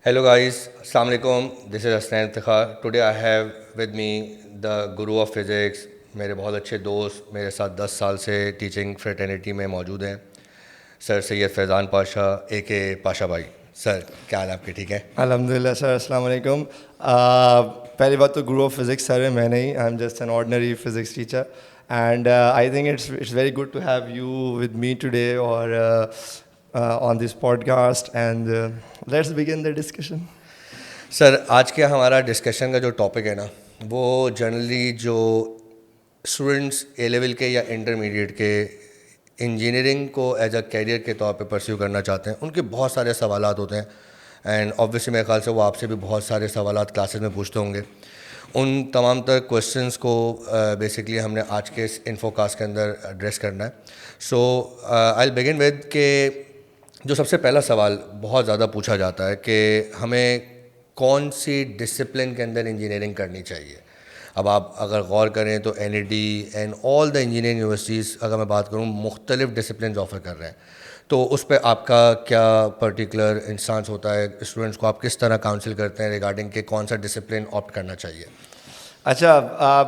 Hello guys, Assalamu alaikum. This is Hasnain Iftikhar. Today I have with me the Guru of Physics. मेरे बहुत अच्छे दोस्त मेरे साथ 10 साल से टीचिंग फ्रेटर्निटी में मौजूद हैं सर सैयद फैज़ान पाशा ए के पाशा भाई। सर क्या हाल है आपके, ठीक है? अल्हम्दुलिल्लाह सर, अस्सलाम वालेकुम। पहली बात तो गुरु ऑफ फिज़िक्स सर है, मैं नहीं, I am just an ordinary physics teacher and I think it's very good to have you with me today और on this podcast and let's begin the discussion. Sir आज के हमारा discussion का जो topic है ना, वो जनरली जो स्टूडेंट्स ए लेवल के या इंटरमीडिएट के इंजीनियरिंग को एज अ कैरियर के तौर पे परस्यू करना चाहते हैं, उनके बहुत सारे सवालात होते हैं एंड ऑब्वियसली मेरे ख्याल से वो आपसे भी बहुत सारे सवालात क्लासेस में पूछते होंगे। उन तमाम तर क्वेश्चंस को बेसिकली हमने आज के इस इन्फोकास्ट के अंदर एड्रेस करना है। सो आई विल बिगिन विद के जो सबसे पहला सवाल बहुत ज़्यादा पूछा जाता है कि हमें कौन सी डिसिप्लिन के अंदर इंजीनियरिंग करनी चाहिए। अब आप अगर गौर करें तो NED and all the engineering universities, अगर मैं बात करूँ, मुख्तलिफ डिसिप्लिन ऑफ़र कर रहे हैं, तो उस पर आपका क्या पर्टिकुलर इंस्टांस होता है? स्टूडेंट्स को आप किस तरह काउंसिल करते हैं रिगार्डिंग के कौन सा डिसिप्लिन ऑप्ट करना चाहिए? अच्छा,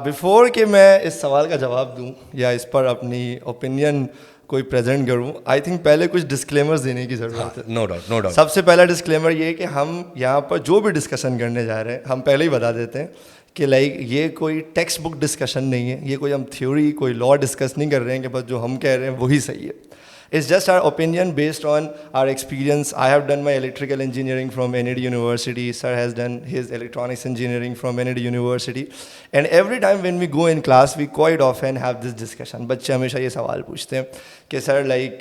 बिफोर कि मैं इस सवाल का जवाब दूं या इस पर अपनी ओपिनियन कोई प्रेजेंट करूं, आई थिंक पहले कुछ डिस्क्लेमर्स देने की ज़रूरत है। No doubt, no doubt. सबसे पहला डिस्क्लेमर ये है कि हम यहाँ पर जो भी डिस्कशन करने जा रहे हैं, हम पहले ही बता देते हैं कि लाइक ये कोई टेक्स्ट बुक डिस्कशन नहीं है, ये कोई हम थ्योरी कोई लॉ डिस्कस नहीं कर रहे हैं कि बस जो हम कह रहे हैं वही सही है। It's just our opinion based on our experience. I have done my electrical engineering from NED University. Sir has done his electronics engineering from NED University. And every time when we go in class, we quite often have this discussion. बच्चे हमेशा ये सवाल पूछते हैं कि sir like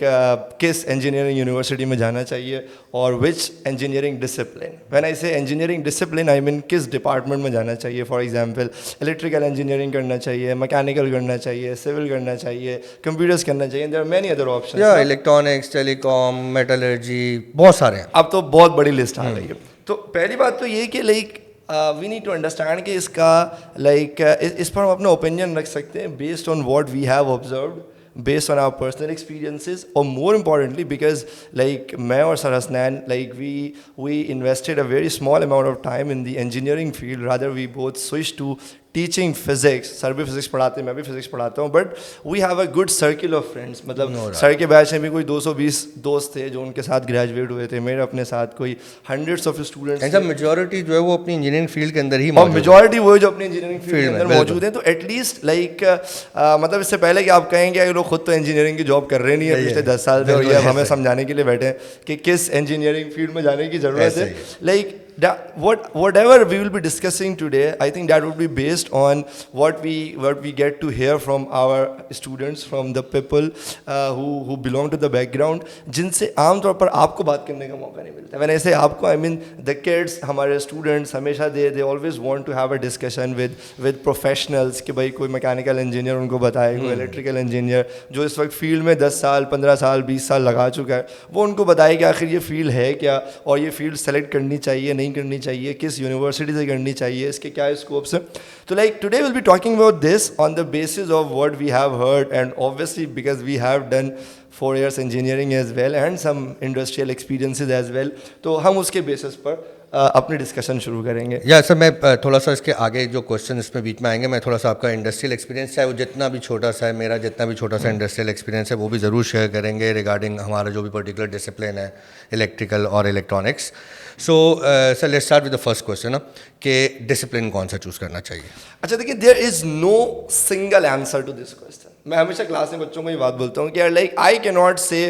किस engineering university में जाना चाहिए और which engineering discipline. When I say engineering discipline, I mean किस department में जाना चाहिए. For example, electrical engineering करना चाहिए, mechanical करना चाहिए, civil करना चाहिए, computers करना चाहिए. And there are many other options. Electronics, telecom, metallurgy, बहुत सारे हैं। अब तो बहुत बड़ी लिस्ट आ गई है। तो पहली बात तो ये कि like we need to understand कि इसका लाइक इस पर हम अपना ओपिनियन रख सकते हैं based on what we have observed, based on our personal experiences, or more importantly because like मैं और sir Hasnain like we invested a very small amount of time in the engineering field, rather we both switched to teaching physics. Sir भी physics पढ़ाते हैं, मैं भी physics पढ़ाता हूँ, but we have a good circle of friends. मतलब sir के batch में भी कोई 220 दोस्त थे जो उनके साथ ग्रेजुएट हुए थे, मेरे अपने साथ कोई हंड्रेड्स ऑफ स्टूडेंट्स। मेजॉरिटी जो है वो अपनी इंजीनियरिंग फील्ड के अंदर ही और मेजॉरिटी वो है जो अपनी इंजीनियरिंग फील्ड के अंदर मौजूद हैं। तो एटलीस्ट लाइक मतलब इससे पहले कि आप कहेंगे अगर लोग खुद तो इंजीनियरिंग की जॉब कर रहे नहीं है पिछले 10 साल से और ये हमें समझाने के लिए बैठे हैं कि किस इंजीनियरिंग फील्ड में जाने की ज़रूरत है, like whatever we will be discussing today, I think that would be based on what we get to hear from our students, from the people who belong to the background, जिनसे आमतौर पर आपको बात करने का मौका नहीं मिलता। When I say आपको, I mean the kids, हमारे students हमेशा they always want to have a discussion with professionals कि भाई कोई मैकेनिकल इंजीनियर उनको बताए, कोई इलेक्ट्रिकल इंजीनियर जो इस वक्त फील्ड में 10 साल 15 साल 20 साल लगा चुका है, वो उनको बताए कि आखिर ये फील्ड है क्या और ये फील्ड सेलेक्ट करनी चाहिए नहीं करनी चाहिए, किस यूनिवर्सिटी से करनी चाहिए, इसके क्या स्कोप्स हैं। तो like today will be talking about this on the basis of what we have heard and obviously because we have done 4 years engineering as well and some industrial experiences as well. तो हम उसके basis पर अपनी discussion शुरू करेंगे। या sir मैं थोड़ा सा इसके आगे जो क्वेश्चन इसमें बीच में आएंगे, मैं थोड़ा सा आपका इंडस्ट्रियल एक्सपीरियंस, चाहे वो जितना भी छोटा सा है, मेरा जितना भी छोटा सा इंडस्ट्रियल एक्सपीरियंस है, वो भी ज़रूर शेयर करेंगे रिगार्डिंग हमारा जो भी पर्टिकुलर डिसिप्लिन है इलेक्ट्रिकल और electronics. So sir let's start with the first question ना कि डिसिप्लिन कौन सा चूज़ करना चाहिए। अच्छा देखिए, there is no single answer to this question. मैं हमेशा क्लास में बच्चों को ये बात बोलता हूँ कि यार लाइक आई कैन नॉट से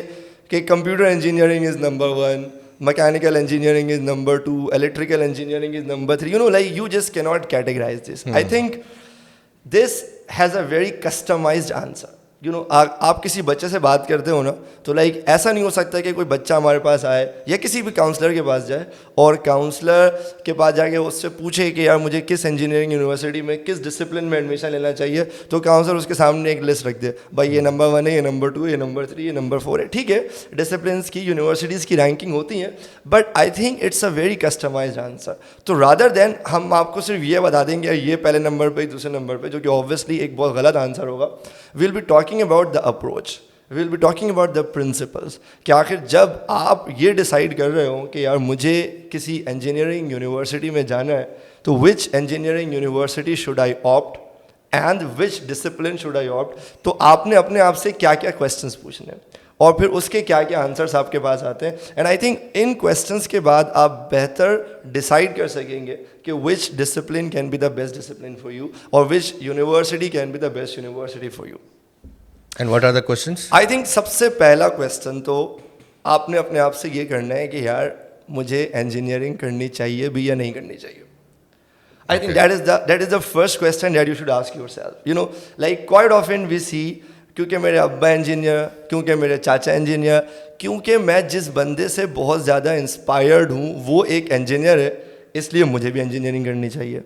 कि computer engineering is number 1, mechanical engineering is number 2, electrical engineering is number 3. You know, like you just cannot categorize this. I think this has a very customized answer. You know, आप किसी बच्चे से बात करते हो ना, तो लाइक ऐसा नहीं हो सकता कि कोई बच्चा हमारे पास आए या किसी भी काउंसलर के पास जाए और काउंसलर के पास जाके उससे पूछे कि यार मुझे किस इंजीनियरिंग यूनिवर्सिटी में किस डिसिप्लिन में एडमिशन लेना चाहिए, तो काउंसलर उसके सामने एक लिस्ट रख दे, भाई ये नंबर 1 है, ये नंबर 2 है, ये नंबर 3, ये नंबर 4 है। ठीक है, डिसिप्लिन की यूनिवर्सिटीज़ की रैंकिंग होती हैं, but I think it's a very customized answer. तो रादर देन हम आपको सिर्फ ये बता देंगे ये पहले नंबर पर दूसरे नंबर पर, जो कि ऑब्वियसली एक बहुत गलत आंसर होगा, will be talking about the approach. Will be talking about the principles कि आखिर जब आप ये डिसाइड कर रहे हो कि यार मुझे किसी इंजीनियरिंग यूनिवर्सिटी में जाना है, तो which engineering university should I opt and which discipline should I opt, तो आपने अपने आप से क्या क्या क्वेश्चंस पूछने हैं और फिर उसके क्या क्या आंसर्स आपके पास आते हैं। एंड आई थिंक इन क्वेश्चंस के बाद आप बेहतर डिसाइड कर सकेंगे कि which discipline can be the best discipline for you और which university can be the best university for you. And what are the questions? I think सबसे पहला क्वेश्चन तो आपने अपने आप से ये करना है कि यार मुझे इंजीनियरिंग करनी चाहिए भी या नहीं करनी चाहिए। I think that is the first question that you should ask yourself. You know, like quite often we see, क्योंकि मेरे अब्बा इंजीनियर, क्योंकि मेरे चाचा इंजीनियर, क्योंकि मैं जिस बंदे से बहुत ज़्यादा इंस्पायर्ड हूँ वो एक इंजीनियर है, इसलिए मुझे भी इंजीनियरिंग करनी चाहिए।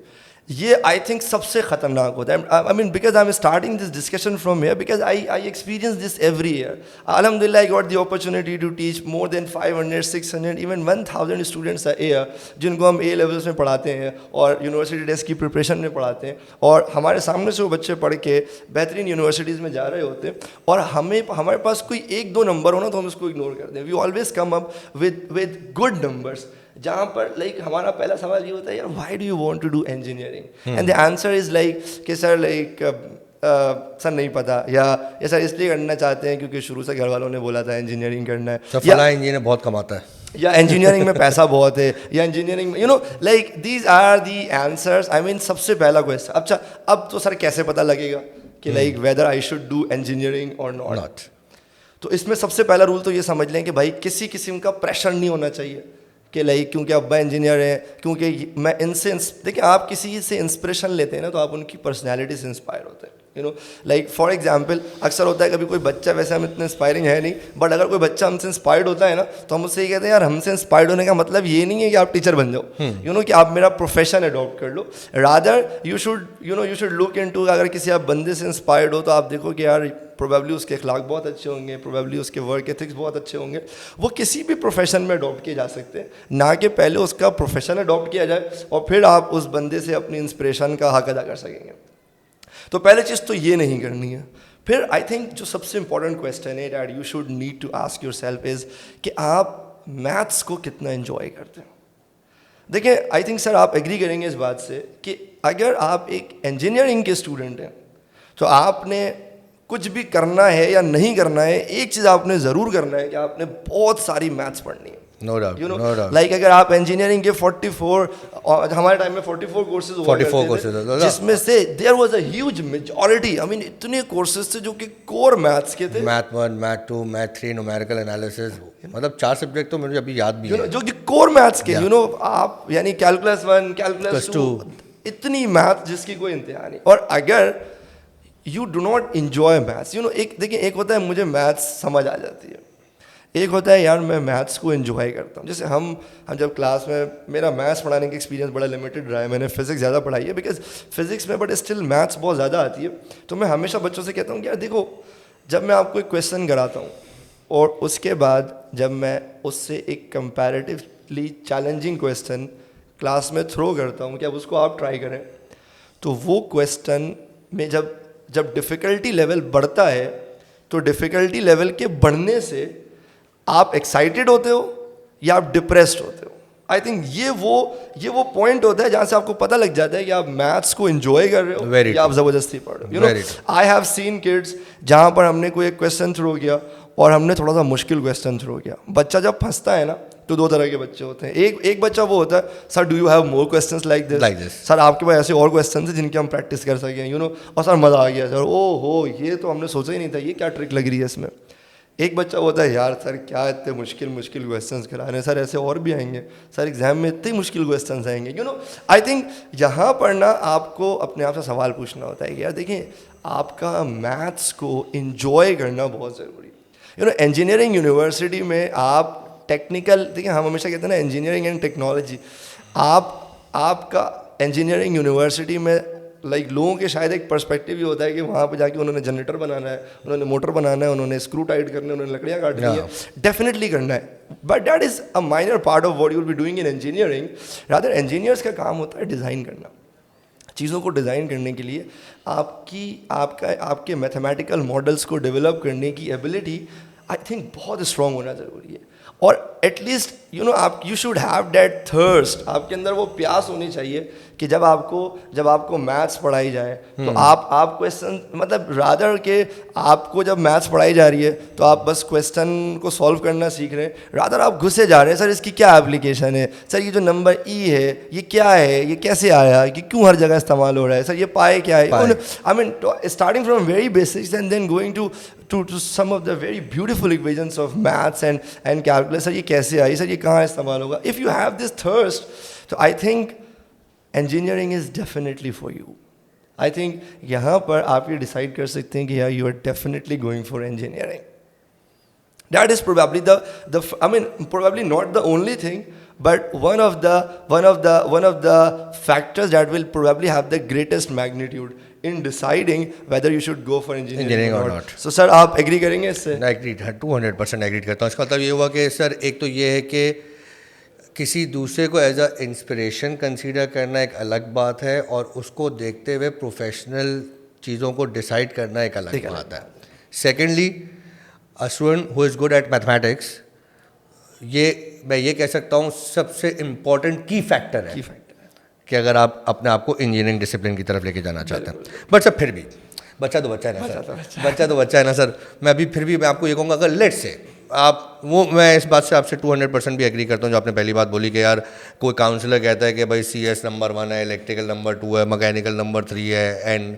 ये आई थिंक सबसे ख़तरनाक होता है। I mean because I am starting this discussion from here because I experience this every year. अल्हम्दुलिल्लाह I got the opportunity to teach more than 500, 600, even 1000 students a year, जिनको हम ए लेवल्स में पढ़ाते हैं और यूनिवर्सिटी टेस्ट की preparation में पढ़ाते हैं, और हमारे सामने से वो बच्चे पढ़ के बेहतरीन यूनिवर्सिटीज़ में जा रहे होते हैं, और हमारे पास कोई 1-2 नंबर हो ना तो हम उसको इग्नोर कर दें। We always come up with good numbers, जहाँ पर लाइक हमारा पहला सवाल ये होता है यार why do you want to do engineering, and the answer is like कि सर लाइक सर नहीं पता, या सर इसलिए करना चाहते हैं क्योंकि शुरू से घर वालों ने बोला था इंजीनियरिंग करना है, तो फला इंजीनियर बहुत कमाता है, या इंजीनियरिंग में पैसा बहुत है, या इंजीनियरिंग में you know like these are the answers. I mean सबसे पहला क्वेश्चन, अच्छा अब तो सर कैसे पता लगेगा कि like whether I should do engineering और नॉट। तो इसमें सबसे पहला रूल तो ये समझ लें कि भाई किसी किस्म का प्रेशर नहीं होना चाहिए कि लाइक क्योंकि अब्बा इंजीनियर हैं, क्योंकि मैं इनसे देखिए आप किसी से इंस्पिरेशन लेते हैं ना तो आप उनकी पर्सनैलिटी से इंस्पायर होते हैं। You know like for example अक्सर होता है कभी कोई बच्चा, वैसे हम इतने इंस्पायरिंग है नहीं, बट अगर कोई बच्चा हमसे इंस्पायर्ड होता है ना तो हम उससे ये कहते हैं यार हमसे इंस्पायर्ड होने का मतलब ये नहीं है कि आप टीचर बन जाओ, यू नो कि आप मेरा प्रोफेशन अडॉप्ट कर लो। Rather you should look into, अगर किसी आप बंदे से इंस्पायर्ड हो तो आप देखो कि यार प्रोबेबली उसके अखलाक बहुत अच्छे होंगे, प्रोबेबली उसके वर्क एथिक्स बहुत अच्छे होंगे, वो किसी भी प्रोफेशन में अडॉप्ट किए जा सकते हैं, ना कि पहले उसका प्रोफेशन अडॉप्ट किया जाए और फिर आप उस बंदे से अपनी इंस्पिरेशन का हक अदा कर सकेंगे। तो पहले चीज़ तो ये नहीं करनी है। फिर आई थिंक जो सबसे इंपॉर्टेंट क्वेश्चन है that you should need to ask yourself is कि आप मैथ्स को कितना एंजॉय करते हैं। देखिए आई थिंक सर आप एग्री करेंगे इस बात से कि अगर आप एक इंजीनियरिंग के स्टूडेंट हैं तो आपने कुछ भी करना है या नहीं करना है, एक चीज़ आपने ज़रूर करना है कि आपने बहुत सारी मैथ्स पढ़नी है। No doubt, you know like अगर आप इंजीनियरिंग के 44 और हमारे टाइम में 44 कोर्सेज हुआ करते थे, जिसमें से there was a huge majority, I mean इतने कोर्सेज थे जो कि कोर मैथ्स के थे, math 1, math 2, math 3, numerical analysis, मतलब 4 सब्जेक्ट तो मुझे अभी याद भी है जो कि कोर मैथ्स के, यू नो आप यानी कैलकुलस 1, कैलकुलस 2, इतनी मैथ जिसकी कोई इंतहा नहीं। और अगर you do not enjoy maths, you know एक देखिए एक होता है मुझे मैथ्स समझ आ जाती है, एक होता है यार मैं मैथ्स को एंजॉय करता हूँ। जैसे हम जब क्लास में, मेरा मैथ्स पढ़ाने का एक्सपीरियंस बड़ा लिमिटेड रहा है, मैंने फिजिक्स ज़्यादा पढ़ाई है बिकॉज फिजिक्स में बट स्टिल मैथ्स बहुत ज़्यादा आती है। तो मैं हमेशा बच्चों से कहता हूँ कि यार देखो जब मैं आपको एक क्वेश्चन कराता हूँ और उसके बाद जब मैं उससे एक कंपैरेटिवली चैलेंजिंग क्वेश्चन क्लास में थ्रो करता हूँ कि अब उसको आप ट्राई करें, तो वो क्वेश्चन में जब डिफ़िकल्टी लेवल बढ़ता है तो डिफ़िकल्टी लेवल के बढ़ने से आप एक्साइटेड होते हो या आप डिप्रेस्ड होते हो। आई थिंक ये वो पॉइंट होता है जहाँ से आपको पता लग जाता है कि आप मैथ्स को एंजॉय कर रहे हो या आप ज़बरदस्ती पढ़ रहे हो। You know I have seen kids जहाँ पर हमने कोई एक क्वेश्चन थ्रो किया और हमने थोड़ा सा मुश्किल क्वेश्चन थ्रो किया, बच्चा जब फंसता है ना तो 2 तरह के बच्चे होते हैं। एक बच्चा वो होता है sir do you have more questions like this, sir आपके पास ऐसे और क्वेश्चन हैं जिनकी हम प्रैक्टिस कर सकें, यू नो, और सर मज़ा आ गया सर, ओ हो ये तो हमने सोचा ही नहीं था, ये क्या ट्रिक लग रही है इसमें। एक बच्चा होता है यार सर क्या इतने मुश्किल क्वेश्चंस करा रहे हैं, सर ऐसे और भी आएंगे, सर एग्जाम में इतने मुश्किल क्वेश्चंस आएंगे। यू नो आई थिंक यहाँ पर ना आपको अपने आप से सवाल पूछना होता है कि यार देखिए आपका मैथ्स को इंजॉय करना बहुत ज़रूरी है। यू नो इंजीनियरिंग यूनिवर्सिटी में आप टेक्निकल, देखिए हम हमेशा कहते हैं ना इंजीनियरिंग एंड टेक्नोलॉजी, आपका इंजीनियरिंग यूनिवर्सिटी में लाइक लोगों के शायद एक पर्सपेक्टिव ये होता है कि वहाँ पे जाके उन्होंने जनरेटर बनाना है, उन्होंने मोटर बनाना है, उन्होंने स्क्रू टाइट करने, उन्होंने लकड़ियाँ काटनी है, डेफिनेटली करना है, but that is a minor part of what you will be doing in engineering. Rather engineers का काम होता है डिज़ाइन करना, चीज़ों को डिज़ाइन करने के लिए आपके मैथमेटिकल मॉडल्स को डेवलप करने की एबिलिटी आई थिंक बहुत स्ट्रॉन्ग होना ज़रूरी है। और एटलीस्ट आप you should have that thirst, आपके अंदर वो प्यास होनी चाहिए कि जब आपको मैथ्स पढ़ाई जाए तो आप क्वेश्चन मतलब रादर के आपको जब मैथ्स पढ़ाई जा रही है तो आप बस क्वेश्चन को सॉल्व करना सीख रहे हैं, रादर आप घुसे जा रहे हैं सर इसकी क्या एप्लीकेशन है, सर ये जो नंबर ई है ये क्या है, ये कैसे आया, ये क्यों हर जगह इस्तेमाल हो रहा है, सर ये पाए क्या है। I mean starting from very basics and then going to some of the very beautiful equations of maths and calculus, sir ये कैसे आई, सर ये कहाँ इस्तेमाल होगा। If you have this thirst, तो I think engineering is definitely for you. I think यहाँ पर आप ये decide कर सकते हैं कि यार you are definitely going for engineering. That is probably probably not the only thing, but one of the factors that will probably have the greatest magnitude in deciding whether you should go for engineering or not. So sir, आप agree करेंगे इससे? Agree 200% agree करता हूँ। इसका मतलब ये हुआ कि सर एक तो ये है कि किसी दूसरे को एज अ इंस्पिरेशन कंसीडर करना एक अलग बात है, और उसको देखते हुए प्रोफेशनल चीज़ों को डिसाइड करना एक अलग बात है। Secondly, a student who is good at mathematics, ये मैं ये कह सकता हूँ सबसे इम्पॉर्टेंट की फैक्टर है कि अगर आप अपने आप को इंजीनियरिंग डिसिप्लिन की तरफ लेके जाना चाहते हैं। बट सर फिर भी बच्चा तो बच्चा है ना सर, बच्चा तो बच्चा है ना सर। मैं अभी फिर भी मैं आपको ये कहूँगा, अगर लेट से आप मैं इस बात से आपसे 200% भी एग्री करता हूँ जो आपने पहली बात बोली कि यार कोई काउंसलर कहता है कि भाई CS नंबर 1 है, इलेक्ट्रिकल नंबर 2 है, मैकेनिकल नंबर 3 है, एंड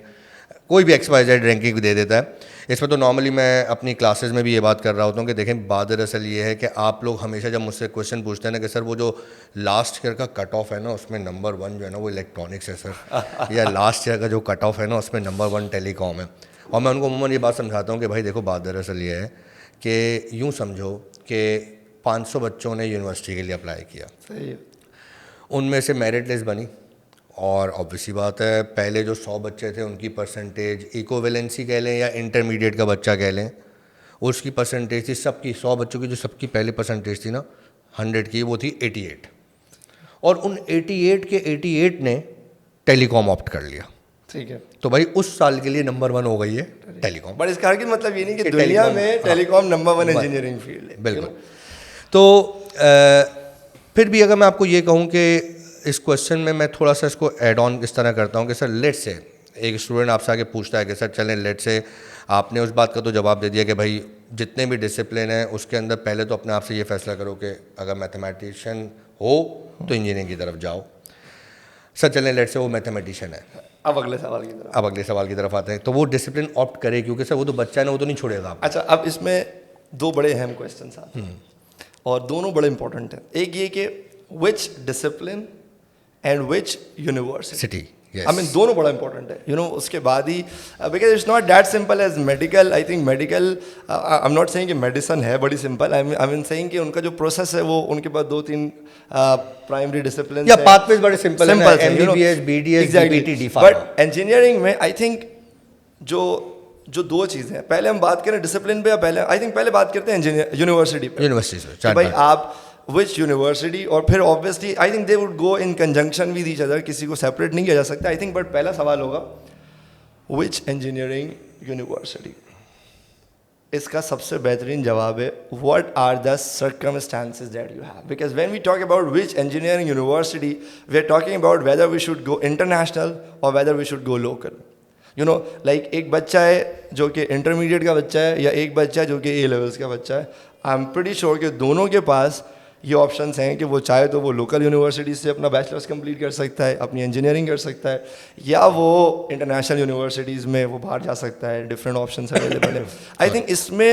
कोई भी XYZ रैंकिंग दे देता है। इसमें तो नॉर्मली मैं अपनी क्लासेस में भी ये बात कर रहा होता हूँ कि देखें, बात दरअसल ये है कि आप लोग हमेशा जब मुझसे क्वेश्चन पूछते हैं ना कि सर वो जो लास्ट ईयर का कट ऑफ है ना उसमें नंबर 1 जो है ना वो इलेक्ट्रॉनिक्स है सर, या लास्ट ईयर का जो कट ऑफ है ना उसमें नंबर 1 टेलीकॉम है। और मैं उनको अमूमन ये बात समझाता हूँ कि भाई देखो, बात दरअसल ये है कि यूँ समझो कि 500 बच्चों ने यूनिवर्सिटी के लिए अप्लाई किया, उनमें से मेरिट लिस्ट बनी, और ऑब्वियसली बात है पहले जो 100 बच्चे थे उनकी परसेंटेज इक्विवेलेंसी कह लें या इंटरमीडिएट का बच्चा कह लें, उसकी परसेंटेज थी सबकी 100 बच्चों की जो सबकी पहली परसेंटेज थी ना 100 की, वो थी 88, और उन 88 के 88 ने टेलीकॉम ऑप्ट कर लिया। ठीक है, तो भाई उस साल के लिए नंबर 1 हो गई है टेलीकॉम। बट इसका मतलब ये नहीं कि दुनिया में टेलीकॉम नंबर 1 इंजीनियरिंग फील्ड है। बिल्कुल। तो फिर भी अगर मैं आपको ये कहूँ कि इस क्वेश्चन में मैं थोड़ा सा इसको ऐड ऑन इस तरह करता हूँ कि सर लेट से एक स्टूडेंट आपसे आके पूछता है कि सर चलें लेट से आपने उस बात का तो जवाब दे दिया कि भाई जितने भी डिसिप्लिन हैं उसके अंदर पहले तो अपने आप से ये फैसला करो कि अगर मैथमेटिशियन हो तो इंजीनियरिंग की तरफ जाओ। सर चलें लेट से वो मैथमेटिशियन है, अब अगले सवाल की तरफ आते हैं, तो वो डिसिप्लिन ऑप्ट करे क्योंकि सर वो तो बच्चा है ना, वो तो नहीं छोड़ेगा। अच्छा, अब इसमें 2 बड़े अहम क्वेश्चन आते हैं और दोनों बड़े इंपॉर्टेंट हैं। एक ये कि which discipline and which university, I mean दोनों बड़ा इंपॉर्टेंट है। उसके बाद ही because it's not that simple as medical. I think medical, I am not saying कि मेडिसिन है बड़ी सिंपल, आई मीन सेइंग कि उनका जो प्रोसेस है वो उनके पास 2-3 प्राइमरी डिसिप्लिन या पाथवेज बड़े सिंपल है, MBBS, BDS, DPT, D-Pharma। But engineering में आई थिंक जो 2 चीज़ें हैं, पहले हम बात करें डिसिप्लिन पे या पहले बात करते हैं यूनिवर्सिटी पे। भाई आप विच यूनिवर्सिटी, और फिर obviously I think they would go in conjunction with each other, किसी को सेपरेट नहीं किया जा सकता आई थिंक। बट पहला सवाल होगा विच इंजीनियरिंग यूनिवर्सिटी। इसका सबसे बेहतरीन जवाब है what are the circumstances that you have, because when we talk about which engineering university we are talking about whether we should go international और whether we should go local. Like एक बच्चा है जो कि इंटरमीडिएट का बच्चा है या एक बच्चा है जो कि A लेवल्स का बच्चा है, आई एम प्रीटी श्योर कि दोनों के पास ये ऑप्शंस हैं कि वो चाहे तो वो लोकल यूनिवर्सिटी से अपना बैचलर्स कंप्लीट कर सकता है, अपनी इंजीनियरिंग कर सकता है, या वो इंटरनेशनल यूनिवर्सिटीज़ में वो बाहर जा सकता है। डिफरेंट ऑप्शंस अवेलेबल है। आई थिंक इसमें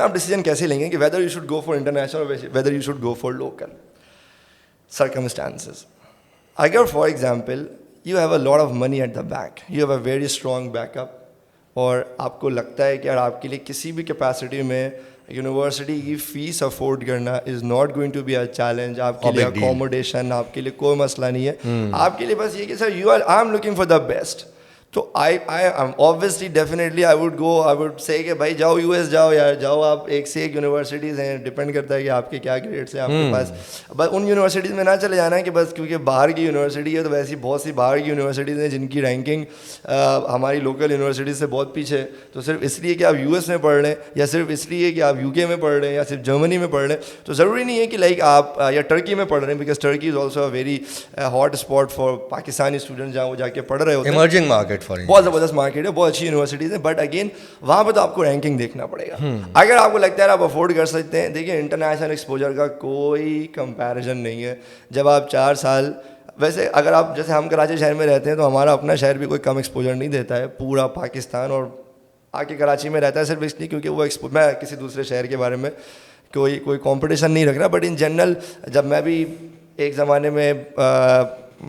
आप डिसीजन कैसे लेंगे कि whether you should go for international और whether you should go for local. Circumstances, अगर for example you have a lot of money at the bank, you have a very strong backup, और आपको लगता है कि यार आपके लिए किसी भी कैपेसिटी में यूनिवर्सिटी की फ़ीस अफोर्ड करना is not going to be a challenge, आपके लिए अकोमोडेशन, आपके लिए कोई मसला नहीं है, आपके लिए बस ये कि sir I am looking for the best, तो I obviously definitely I would say कि भाई जाओ यूएस जाओ यार, जाओ आप, एक से एक यूनिवर्सिटीज़ हैं, डिपेंड करता है कि आपके क्या ग्रेड्स हैं आपके पास। बस उन यूनिवर्सिटीज़ में ना चले जाना है कि बस क्योंकि बाहर की यूनिवर्सिटी है तो वैसी बहुत सी बाहर की यूनिवर्सिटीज़ हैं जिनकी रैंकिंग हमारी लोकल यूनिवर्सिटीज़ से बहुत पीछे है। तो सिर्फ इसलिए कि आप यूएस में पढ़ रहे हैं या सिर्फ इसलिए कि आप यूके में पढ़ रहे हैं या सिर्फ जर्मनी में पढ़ रहे हैं तो ज़रूरी नहीं है कि लाइक आप या टर्की में पढ़ रहे हैं, because Turkey is also a very hot spot for Pakistani student जहाँ वो जाके पढ़ रहे होते हैं। इमर्जिंग मार्केट फॉर बहुत ज़बरदस्त मार्केट है, बहुत अच्छी यूनिवर्सिटीज़ है, बट अगेन वहाँ पे तो आपको रैंकिंग देखना पड़ेगा। अगर आपको लगता है आप अफोर्ड कर सकते हैं, देखिए इंटरनेशनल एक्सपोजर का कोई कंपैरिजन नहीं है। जब आप 4 साल, वैसे अगर आप, जैसे हम कराची शहर में रहते हैं तो हमारा अपना शहर भी कोई कम एक्सपोजर नहीं देता है, पूरा पाकिस्तान और आके कराची में रहता है सिर्फ इसलिए क्योंकि वो मैं किसी दूसरे शहर के बारे में कोई कंपटीशन नहीं रख रहा, बट इन जनरल जब मैं भी एक ज़माने में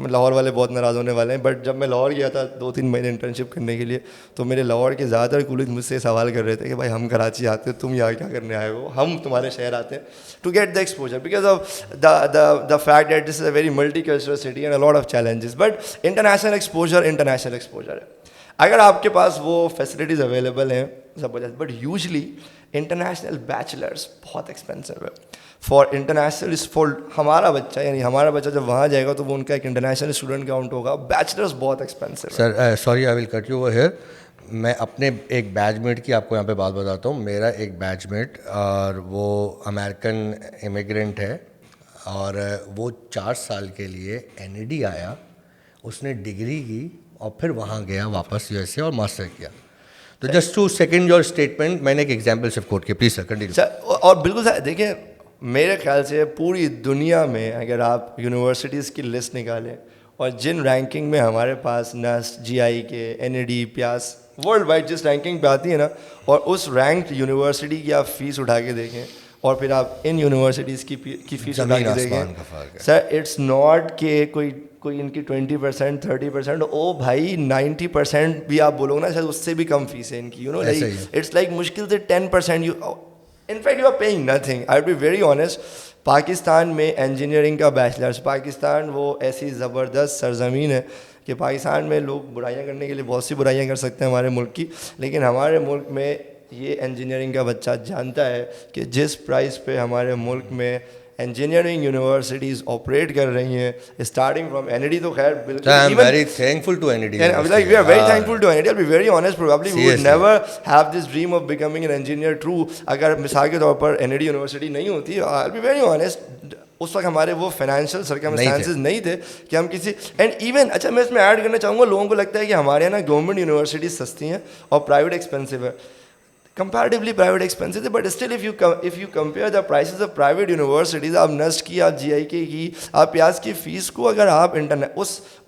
लाहौर वाले बहुत नाराज़ होने वाले हैं, बट जब मैं लाहौर गया था 2-3 महीने इंटर्नशिप करने के लिए तो मेरे लाहौर के ज़्यादातर कॉलेज मुझसे सवाल कर रहे थे कि भाई हम कराची आते हो, तुम यहाँ क्या करने आए हो, हम तुम्हारे शहर आते हैं to get the exposure because of the fact that this is a very multi cultural city and a lot of challenges. But international exposure है अगर आपके पास वो फैसिलिटीज़ अवेलेबल हैं ज़बरदस्त, बट यूजली इंटरनेशनल बैचलर्स बहुत एक्सपेंसिव है for international. For हमारा बच्चा, यानी हमारा बच्चा जब वहाँ जाएगा तो वो उनका एक इंटरनेशनल स्टूडेंट काउंट होगा। बैचलर्स बहुत एक्सपेंसिव है। Sir sorry I will cut you over here. मैं अपने एक बैचमेट की आपको यहाँ पे बात बताता हूँ। मेरा एक बैचमेट और वो अमेरिकन इमिग्रेंट है और वो 4 साल के लिए NED आया, उसने डिग्री की और फिर वहाँ गया वापस USA और मास्टर किया। तो just to second your statement, मैंने एक एग्जांपल सिर्फ कोट किया, प्लीज़ सर कंटिन्यू। सर और बिल्कुल सर, देखिए मेरे ख्याल से पूरी दुनिया में अगर आप यूनिवर्सिटीज़ की लिस्ट निकालें और जिन रैंकिंग में हमारे पास NUST, GIK, NED, PIAS world wide जिस रैंकिंग पे आती है ना, और उस रैंक्ड यूनिवर्सिटी की आप फीस उठा के देखें और फिर आप इन यूनिवर्सिटीज़ की फीस उठा के देखें सर, इट्स नॉट के कोई इनकी 20%, 30%, ओ भाई 90% भी आप बोलोगे ना शायद उससे भी कम फीस है इनकी, you know, like it's like मुश्किल से 10%। In fact you are paying nothing. I will be very honest, Pakistan में इंजीनियरिंग का बैचलर्स, पाकिस्तान वो ऐसी ज़बरदस्त सरजमीन है कि पाकिस्तान में लोग बुराइयां करने के लिए बहुत सी बुराइयां कर सकते हैं हमारे मुल्क की, लेकिन हमारे मुल्क में ये इंजीनियरिंग का बच्चा जानता है कि जिस प्राइस पे हमारे मुल्क में इंजीनियरिंग यूनिवर्सिटीज़ ऑपरेट कर रही हैं, स्टार्टिंग फ्रॉम NED तो खैर बिल्कुल, I am very thankful to NED, like we are very thankful to NED. I'll be very honest, probably we would never have this dream of becoming an engineer true अगर मिसाल के तौर पर NED university नहीं होती। I'll be very honest, उस वक्त हमारे वो फाइनेंशियल सर्कमस्टेंसेस नहीं थे कि हम किसी, एंड इवन अच्छा मैं इसमें ऐड करना चाहूँगा, लोगों को लगता है कि हमारे यहाँ ना गवर्नमेंट यूनिवर्सिटीज़ सस्ती हैं और प्राइवेट एक्सपेंसिव है। कंपैरेटिवली प्राइवेट एक्सपेंसिव है, but still if you compare the prices of private universities, आप NUST की, आप GIK की, आप PIAS की फ़ीस को अगर आप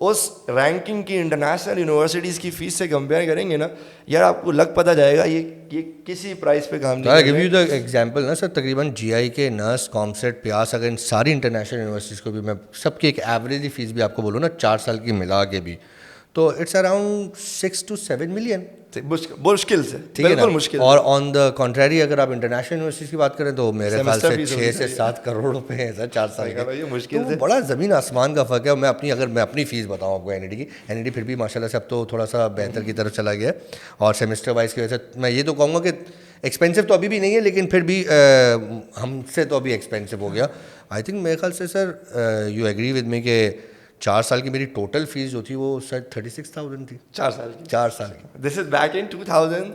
उस रैंकिंग की इंटरनेशनल यूनिवर्सिटीज़ की फ़ीस से कंपेयर करेंगे ना यार, आपको लग पता जाएगा ये किसी प्राइस पे काम नहीं। I give you the example ना सर, तकरीबन GIK, NUST, COMSET, PIAS, अगर इन सारी इंटरनेशनल यूनिवर्सिटीज़ को भी मैं सबकी एक एवरेज फीस भी आपको बोलूँ ना 4 साल की मिला के भी, तो इट्स अराउंड 6 to 7 मिलियन, मुश्किल से, ठीक है ना। मुश्किल। और ऑन द कॉन्ट्रेरी अगर आप इंटरनेशनल यूनिवर्सिटीज़ की बात करें तो मेरे ख्याल से 6 से 7 करोड़ रुपए हैं सर 4 साल के, मुश्किल से। बड़ा ज़मीन आसमान का फ़र्क है। मैं अपनी फ़ीस बताऊँ आपको NED की, NED फिर भी माशाल्लाह से अब तो थोड़ा सा बेहतर की तरफ चला गया और सेमेस्टर वाइज की वजह से मैं ये तो कहूँगा कि एक्सपेंसिव तो अभी भी नहीं है, लेकिन फिर भी हमसे तो अभी एक्सपेंसिव हो गया। आई थिंक मेरे ख्याल से sir you agree with me के 4 साल की मेरी टोटल फीस जो थी वो शायद 36,000 थी 4 साल की। This is back in 2000,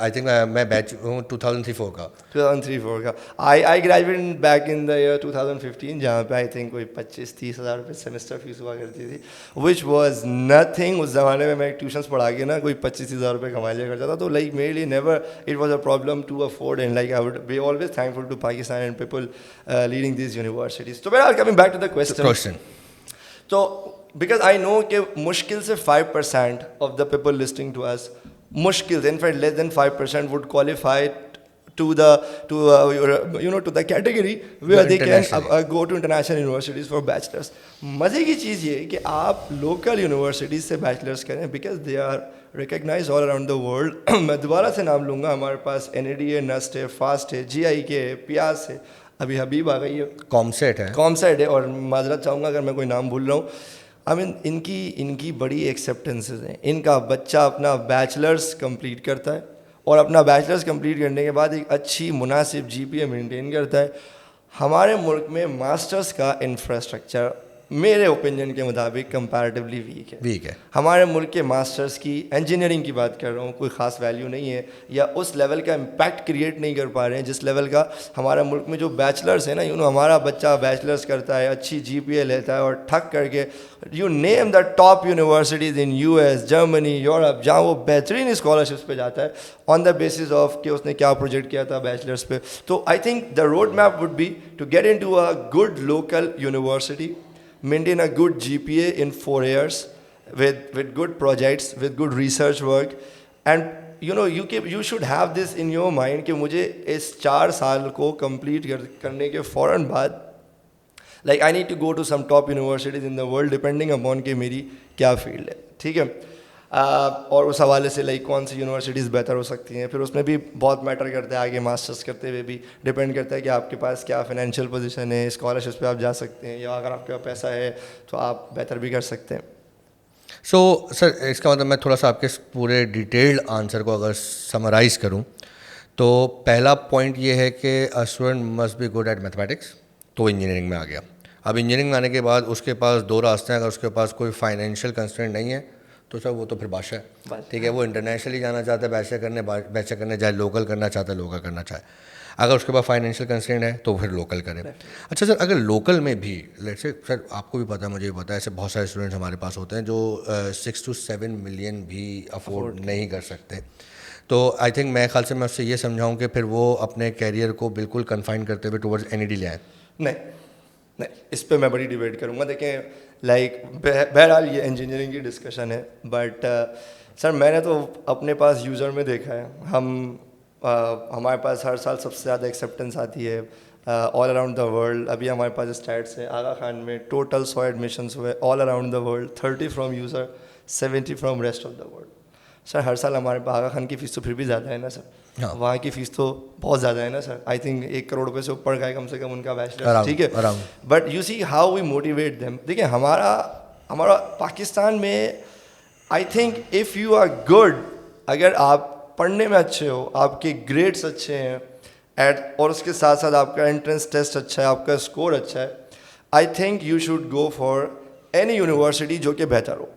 I think मैं बैच हूँ 2003-04 का। 2003-04 का। I graduated back in the year 2015, जहाँ पे आई थिंक कोई 25-30 हज़ार रुपये सेमेस्टर फीस हुआ करती थी, विच वॉज नथिंग। उस ज़माने में मैं ट्यूशन्स पढ़ा के ना कोई 25-30 हज़ार रुपये कमा लिया करता था, तो लाइक मेरे लिए never it was a problem to afford, and like I would be always thankful to Pakistan and people leading this universities. तो बहरहाल coming back to the question, तो बिकॉज आई नो कि मुश्किल से 5% of the people listing to us, मुश्किल से in fact less than 5% would qualify to the category where they can go to international universities for bachelors. मज़े की चीज़ ये कि आप लोकल यूनिवर्सिटीज़ से बैचलर्स करें because they are recognize all around the world. मैं दोबारा से नाम लूँगा, हमारे पास NED है, NUST है, FAST है, GIK है, PIAS है, अभी हबीब आ गई है, कॉमसेट है और माजरत चाहूँगा अगर मैं कोई नाम भूल रहा हूँ। आई मीन इनकी बड़ी एक्सेप्टेंसेस हैं। इनका बच्चा अपना बैचलर्स कंप्लीट करता है और अपना बैचलर्स कंप्लीट करने के बाद एक अच्छी मुनासिब जीपीए मेंटेन करता है। हमारे मुल्क में मास्टर्स का इंफ्रास्ट्रक्चर मेरे ओपिनियन के मुताबिक कंपैरेटिवली वीक है। हमारे मुल्क के मास्टर्स की, इंजीनियरिंग की बात कर रहा हूँ, कोई ख़ास वैल्यू नहीं है या उस लेवल का इम्पैक्ट क्रिएट नहीं कर पा रहे हैं जिस लेवल का हमारा मुल्क में जो बैचलर्स है ना, हमारा बच्चा बैचलर्स करता है, अच्छी जीपीए लेता है और ठक करके you name the top universities in US, Germany, Europe, जहाँ वो बेहतरीन स्कॉलरशिप्स पे जाता है ऑन द बेसिस ऑफ कि उसने क्या प्रोजेक्ट किया था बैचलर्स पे। तो I think the road map would be to get into a good local university, maintain a good GPA in 4 years with good projects, with good research work, and you should have this in your mind कि मुझे इस 4 साल को complete करने के फ़ौरन बाद like I need to go to some top universities in the world depending upon कि मेरी क्या फील्ड है, ठीक है। और उस हवाले से लाइक कौन सी यूनिवर्सिटीज़ बेहतर हो सकती हैं, फिर उसमें भी बहुत मैटर करता है। आगे मास्टर्स करते हुए भी डिपेंड करता है कि आपके पास क्या फाइनेंशियल पोजीशन है, स्कॉलरशिप पे आप जा सकते हैं या अगर आपके पास पैसा है तो आप बेहतर भी कर सकते हैं। सो सर इसका मतलब मैं थोड़ा सा आपके पूरे डिटेल्ड आंसर को अगर समराइज़ करूं तो पहला पॉइंट ये है कि a student must be good at mathematics, तो इंजीनियरिंग में आ गया। अब इंजीनियरिंग में आने के बाद उसके पास 2 रास्ते हैं, अगर उसके पास कोई फाइनेंशियल कंस्ट्रेंट नहीं है तो सर वो तो फिर बादशाह है, ठीक है। वो इंटरनेशनली जाना चाहता है बैचलर करने, चाहे लोकल करना चाहता है लोकल करना चाहे। अगर उसके पास फाइनेंशियल कंस्ट्रेंट है तो फिर लोकल करें। अच्छा सर, अगर लोकल में भी लेट्स से सर आपको भी पता है, मुझे भी पता है, ऐसे बहुत सारे स्टूडेंट्स हमारे पास होते हैं जो 6 to 7 मिलियन भी अफोर्ड नहीं कर सकते। तो आई थिंक मैं ख्याल से मैं उससे ये समझाऊँ कि फिर वो अपने कैरियर को बिल्कुल कन्फाइन करते हुए टुवर्ड्स एनईडी ले आए। नहीं, इस पे मैं बड़ी डिबेट करूँगा। देखें लाइक बहरहाल ये इंजीनियरिंग की डिस्कशन है, बट सर मैंने तो अपने पास यूज़र में देखा है, हमारे पास हर साल सबसे ज़्यादा एक्सेप्टेंस आती है ऑल अराउंड द वर्ल्ड। अभी हमारे पास स्टैट्स हैं, आगा खान में टोटल 100 एडमिशन्स हुए all around the world, 30 from user, 70 from rest of the world. Sir हर साल हमारे पास आगा खान की फ़ीस तो फिर भी ज़्यादा है ना सर, हाँ। वहाँ की फ़ीस तो बहुत ज़्यादा है ना सर, आई थिंक 1 करोड़ रुपये से ऊपर का है कम से कम उनका बैचलर, ठीक है। But you see how we motivate them. देखिए हमारा पाकिस्तान में I think if you are good, अगर आप पढ़ने में अच्छे हो, आपके ग्रेड्स अच्छे हैं और उसके साथ साथ आपका एंट्रेंस टेस्ट अच्छा है, आपका स्कोर अच्छा है, I think you should go for any university जो कि बेहतर हो।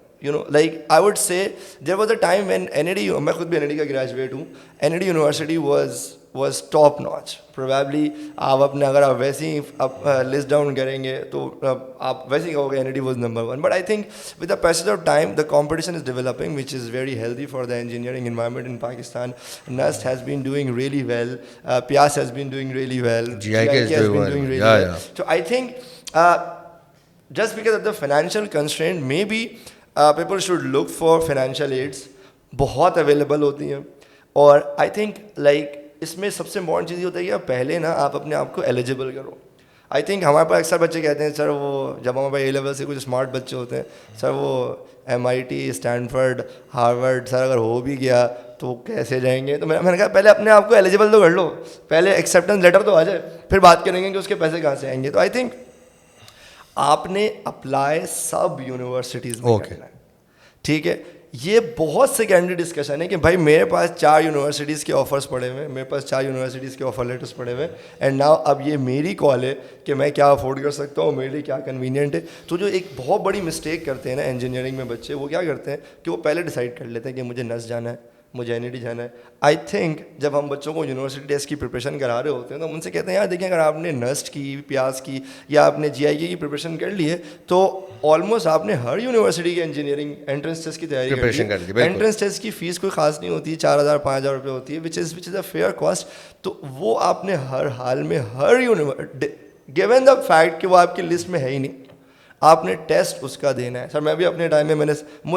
like I would say there was a time when NED, मैं खुद भी NED का ग्रेजुएट हूँ, NED university was top notch. Probably आप अपने अगर आप वैसे ही लिस्ट डाउन करेंगे तो आप वैसे ही कहोगे NED was number 1. But I think with the passage of time the competition is developing, which is very healthy for the engineering environment in Pakistan. NUST has been doing really well, PIAS has been doing really well, GIK has been doing really well. So I think just because of the financial constraint, maybe people should look for financial aids, बहुत available होती हैं। और I think like इसमें सबसे important चीज़ ये होता है कि पहले ना आप अपने आप को एलिजिबल करो। आई थिंक हमारे पास अक्सर बच्चे कहते हैं सर वो जब हमारे पास A-लेवल से कुछ स्मार्ट बच्चे होते हैं, सर वो MIT, स्टैनफोर्ड, हार्वर्ड सर अगर हो भी गया तो कैसे जाएंगे। तो मैंने कहा पहले अपने आप को एलिजिबल तो कर लो, पहले एक्सेप्टेंस लेटर तो आ जाए, फिर बात करेंगे कि उसके पैसे कहाँ से आएंगे। तो आई थिंक आपने अप्लाई सब यूनिवर्सिटीज़ में करना है, ठीक है। ये बहुत सेकेंडरी डिस्कशन है कि भाई मेरे पास 4 यूनिवर्सिटीज़ के ऑफर्स पड़े हुए हैं, मेरे पास 4 यूनिवर्सिटीज़ के ऑफर लेटर्स पड़े हुए हैं, एंड नाउ अब ये मेरी कॉल है कि मैं क्या अफोर्ड कर सकता हूँ, मेरे लिए क्या कन्वीनियंट है। तो जो एक बहुत बड़ी मिस्टेक करते हैं ना इंजीनियरिंग में बच्चे, वो क्या करते हैं कि वो पहले डिसाइड कर लेते हैं कि मुझे NUST जाना है, मुझे NED जाना है। आई थिंक जब हम बच्चों को यूनिवर्सिटी टेस्ट की प्रिपरेशन करा रहे होते हैं तो हम उनसे कहते हैं यार देखिए अगर आपने NUST की, PIAS की या आपने GIK की प्रिपरेशन कर ली है तो ऑलमोस्ट आपने हर यूनिवर्सिटी के इंजीनियरिंग एंट्रेंस टेस्ट की तैयारी कर ली। एंट्रेंस टेस्ट की फ़ीस कोई ख़ास नहीं होती, 4,000-5,000 रुपये होती है, which is a fair cost. तो वो आपने हर हाल में हर यूनिवर्सिटी, गिवन द फैक्ट कि वो आपकी लिस्ट में है ही नहीं, आपने टेस्ट उसका देना है। सर मैं भी अपने टाइम में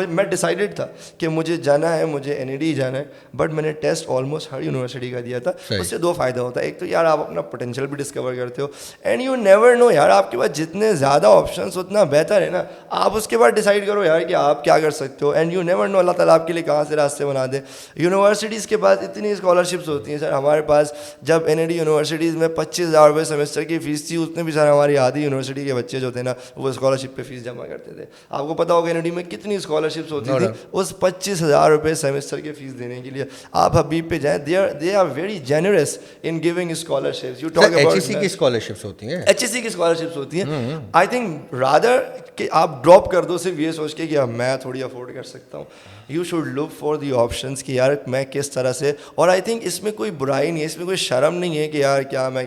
मैं डिसाइडेड था कि मुझे जाना है, मुझे NED जाना है, बट मैंने टेस्ट ऑलमोस्ट हर यूनिवर्सिटी का दिया था। उससे 2 फ़ायदा होता है, एक तो यार आप अपना पोटेंशियल भी डिस्कवर करते हो, एंड यू नेवर नो यार आपके पास जितने ज़्यादा ऑप्शंस उतना बेहतर है ना। आप उसके बाद डिसाइड करो यार कि आप क्या कर सकते हो, एंड यू नेवर नो अल्लाह ताला आपके लिए कहाँ से रास्ते बना दे। यूनिवर्सिटीज़ के पास इतनी स्कॉलरशिप्स होती हैं सर, हमारे पास जब NED यूनिवर्सिटीज़ में 25,000 रुपये सेमेस्टर की फ़ीस थी, उसने भी सर हमारी आधी यूनिवर्सिटी के बच्चे जो थे ना वो स्कॉलरशिप पे फीस जमा करते थे। आपको पता होगा एनडी में कितनी स्कॉलरशिप्स होती थी उस 25,000 रुपये सेमेस्टर के फीस देने के लिए। आप हबीब पे जाएं, they are very generous in giving scholarships. You talk about HEC की स्कॉलरशिप्स होती हैं, HEC की स्कॉलरशिप्स होती हैं। आई थिंक रादर कि आप ड्रॉप कर दो सिर्फ ये सोच के कि अब मैं थोड़ी अफोर्ड कर सकता हूँ। You should look for the options कि यार मैं किस तरह से, और आई थिंक इसमें कोई बुराई नहीं है, इसमें कोई शर्म नहीं है कि यार क्या मैं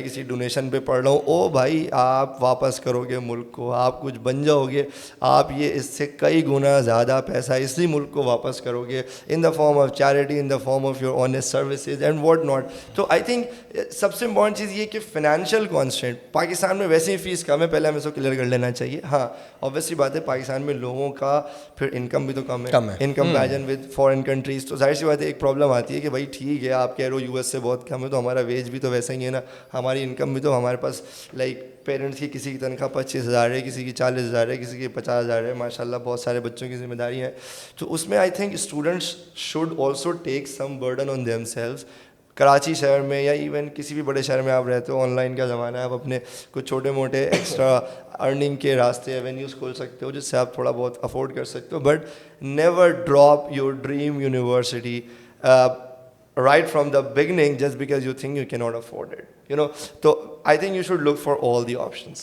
किसी डोनेशन पे पढ़ रहा हूँ। ओ भाई, आप वापस करोगे मुल्क को, आप कुछ बन जाओगे, आप ये इससे कई गुना ज़्यादा पैसा इसी मुल्क को वापस करोगे in the form of charity, in the form of your honest services and what not. तो आई थिंक सबसे इंपॉर्टेंट चीज़ ये कि फाइनेंशियल कॉन्स्टेंट पाकिस्तान में वैसे ही फ़ीस कम है, पहले हमें इसको क्लियर कर लेना चाहिए। हाँ, ऑब्वियसली बात है पाकिस्तान में लोगों का फिर इनकम भी तो कम है in comparison with foreign countries. तो जाहिर सी बात है एक प्रॉब्लम आती है कि भाई ठीक है आप कह रहे हो US से बहुत कम है, तो हमारा वेज भी तो वैसा ही है ना, हमारी इनकम भी तो, हमारे पास लाइक पेरेंट्स की किसी की तनख्वाह 25,000 है, किसी की 40,000 है, किसी की 50,000 है, माशाल्लाह बहुत सारे बच्चों की जिम्मेदारी है। तो उसमें I think students should also take some burden on themselves. Karachi शहर में या इवन किसी भी बड़े शहर में आप रहते हो, ऑनलाइन का ज़माना है, आप अपने कुछ छोटे मोटे एक्स्ट्रा अर्निंग के रास्ते एवेन्यूज़ खोल सकते हो जिससे आप थोड़ा बहुत अफोर्ड कर सकते हो। But never drop your dream university right from the beginning just because you think you cannot afford it, you know. So I think you should look for all the options.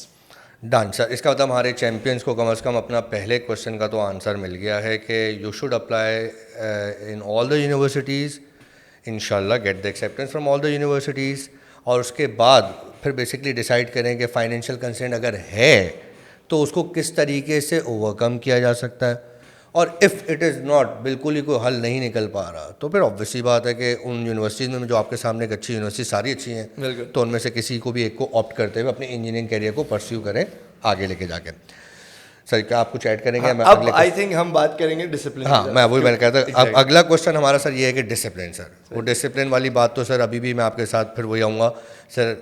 Done sir. इसका मतलब हमारे champions को कम से कम अपना पहले question का तो answer मिल गया है कि you should apply in all the universities, इंशाल्लाह get the acceptance from all the universities, और उसके बाद फिर बेसिकली डिसाइड करें कि फाइनेंशियल कंस्ट्रेंट अगर है तो उसको किस तरीके से ओवरकम किया जा सकता है, और इफ़ इट इज़ नॉट, बिल्कुल ही कोई हल नहीं निकल पा रहा, तो फिर ऑब्वियसली बात है कि उन यूनिवर्सिटीज़ में जो आपके सामने एक अच्छी यूनिवर्सिटी, सारी अच्छी हैं, तो उनमें से किसी को भी एक को ऑप्ट करते हुए अपने इंजीनियरिंग कैरियर को परस्यू करें आगे लेके जाके। सर क्या आप कुछ ऐड करेंगे? हाँ, मैं अब आई थिंक हम बात करेंगे डिसिप्लिन। हाँ, मैं वही मैंने कहा था। अब अगला क्वेश्चन हमारा सर ये है कि डिसिप्लिन। सर वो डिसिप्लिन वाली बात तो सर अभी भी मैं आपके साथ फिर वही आऊँगा। सर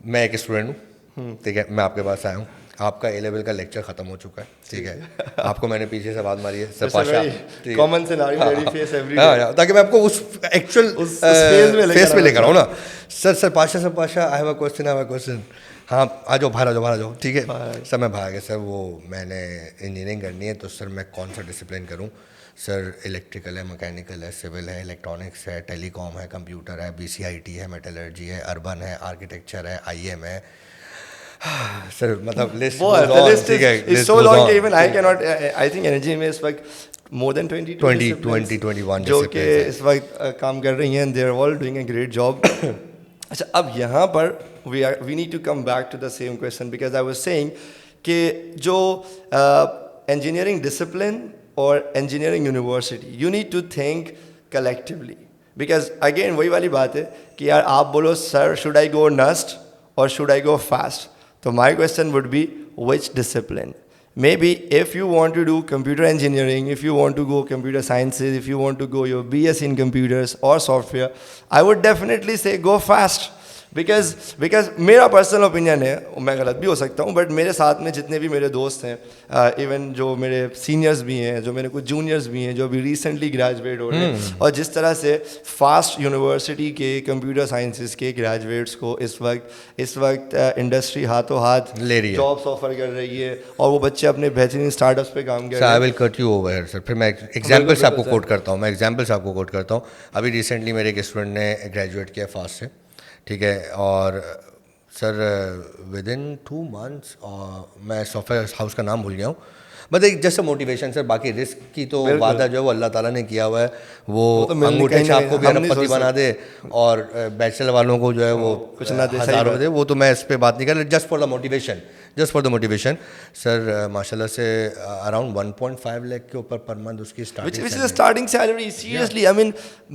मैं एक स्टूडेंट हूँ, ठीक है, मैं आपके पास आया हूँ, आपका A लेवल का लेक्चर ख़त्म हो चुका है, ठीक है, आपको मैंने पीछे से बात मारी है sir Pasha, common scenario ready face every day, ताकि मैं आपको उस एक्चुअल फेस में लेकर आऊँ ना। Sir Pasha I have a question. हाँ, आ जाओ, बाहर आ जाओ, ठीक है सर। मैं बाहर गया सर, वो मैंने इंजीनियरिंग करनी है, तो सर मैं कौन सा डिसिप्लिन करूँ? सर इलेक्ट्रिकल है, मैकेनिकल है, सिविल है, इलेक्ट्रॉनिक्स है, टेलीकॉम है, कंप्यूटर है, BCIT है, मेटलर्जी है, अर्बन है, आर्किटेक्चर है, IM है। सर मतलब लिस्ट is so long कि even I cannot, I think energy में इस वक्त more than 21 जो कि इस वक्त काम कर रही हैं, they are all doing a great job. अच्छा, अब यहाँ पर we need to come back to the same question because I was saying कि जो engineering discipline और engineering university, you need to think collectively because again वही वाली बात है कि यार आप बोलो sir should I go NUST or should I go FAST? So my question would be which discipline? Maybe if you want to do computer engineering, if you want to go computer sciences, if you want to go your BS in computers or software, I would definitely say go FAST. Because मेरा personal opinion है, मैं गलत भी हो सकता हूँ, but मेरे साथ में जितने भी मेरे दोस्त हैं, इवन जो मेरे सीनियर्स भी हैं, जो मेरे कुछ जूनियर्स भी हैं जो अभी रिसेंटली ग्रेजुएट हो रहे हैं, और जिस तरह से फास्ट यूनिवर्सिटी के कंप्यूटर साइंसेज के ग्रेजुएट्स को इस वक्त इंडस्ट्री हाथों हाथ ले रही है, जॉब्स ऑफर कर रही है, और वो बच्चे अपने बेहतरीन स्टार्टअप्स पे काम कर रहे हैं। I will cut you over sir, फिर मैं एग्जाम्पल से आपको कोट करता हूँ। अभी रिसेंटली मेरे एक स्टूडेंट ने ग्रेजुएट किया फास्ट से, ठीक है, और सर विद इन 2 months मैं सॉफ्टवेयर हाउस का नाम भूल गया हूँ, मतलब एक जैसे मोटिवेशन सर, बाकी रिस्क की तो वादा जो है वो अल्लाह ताला ने किया हुआ है, वो अंगूठे छाप को भी अरबपति बना दे और बैचलर वालों को जो है वो कुछ ना दे, हज़ारों दे, वो तो मैं इस पर बात नहीं कर रहा, just for the motivation sir माशाल्लाह से अराउंड 1.5 लाख के ऊपर पर मंथ उसकी starting salary. Seriously I mean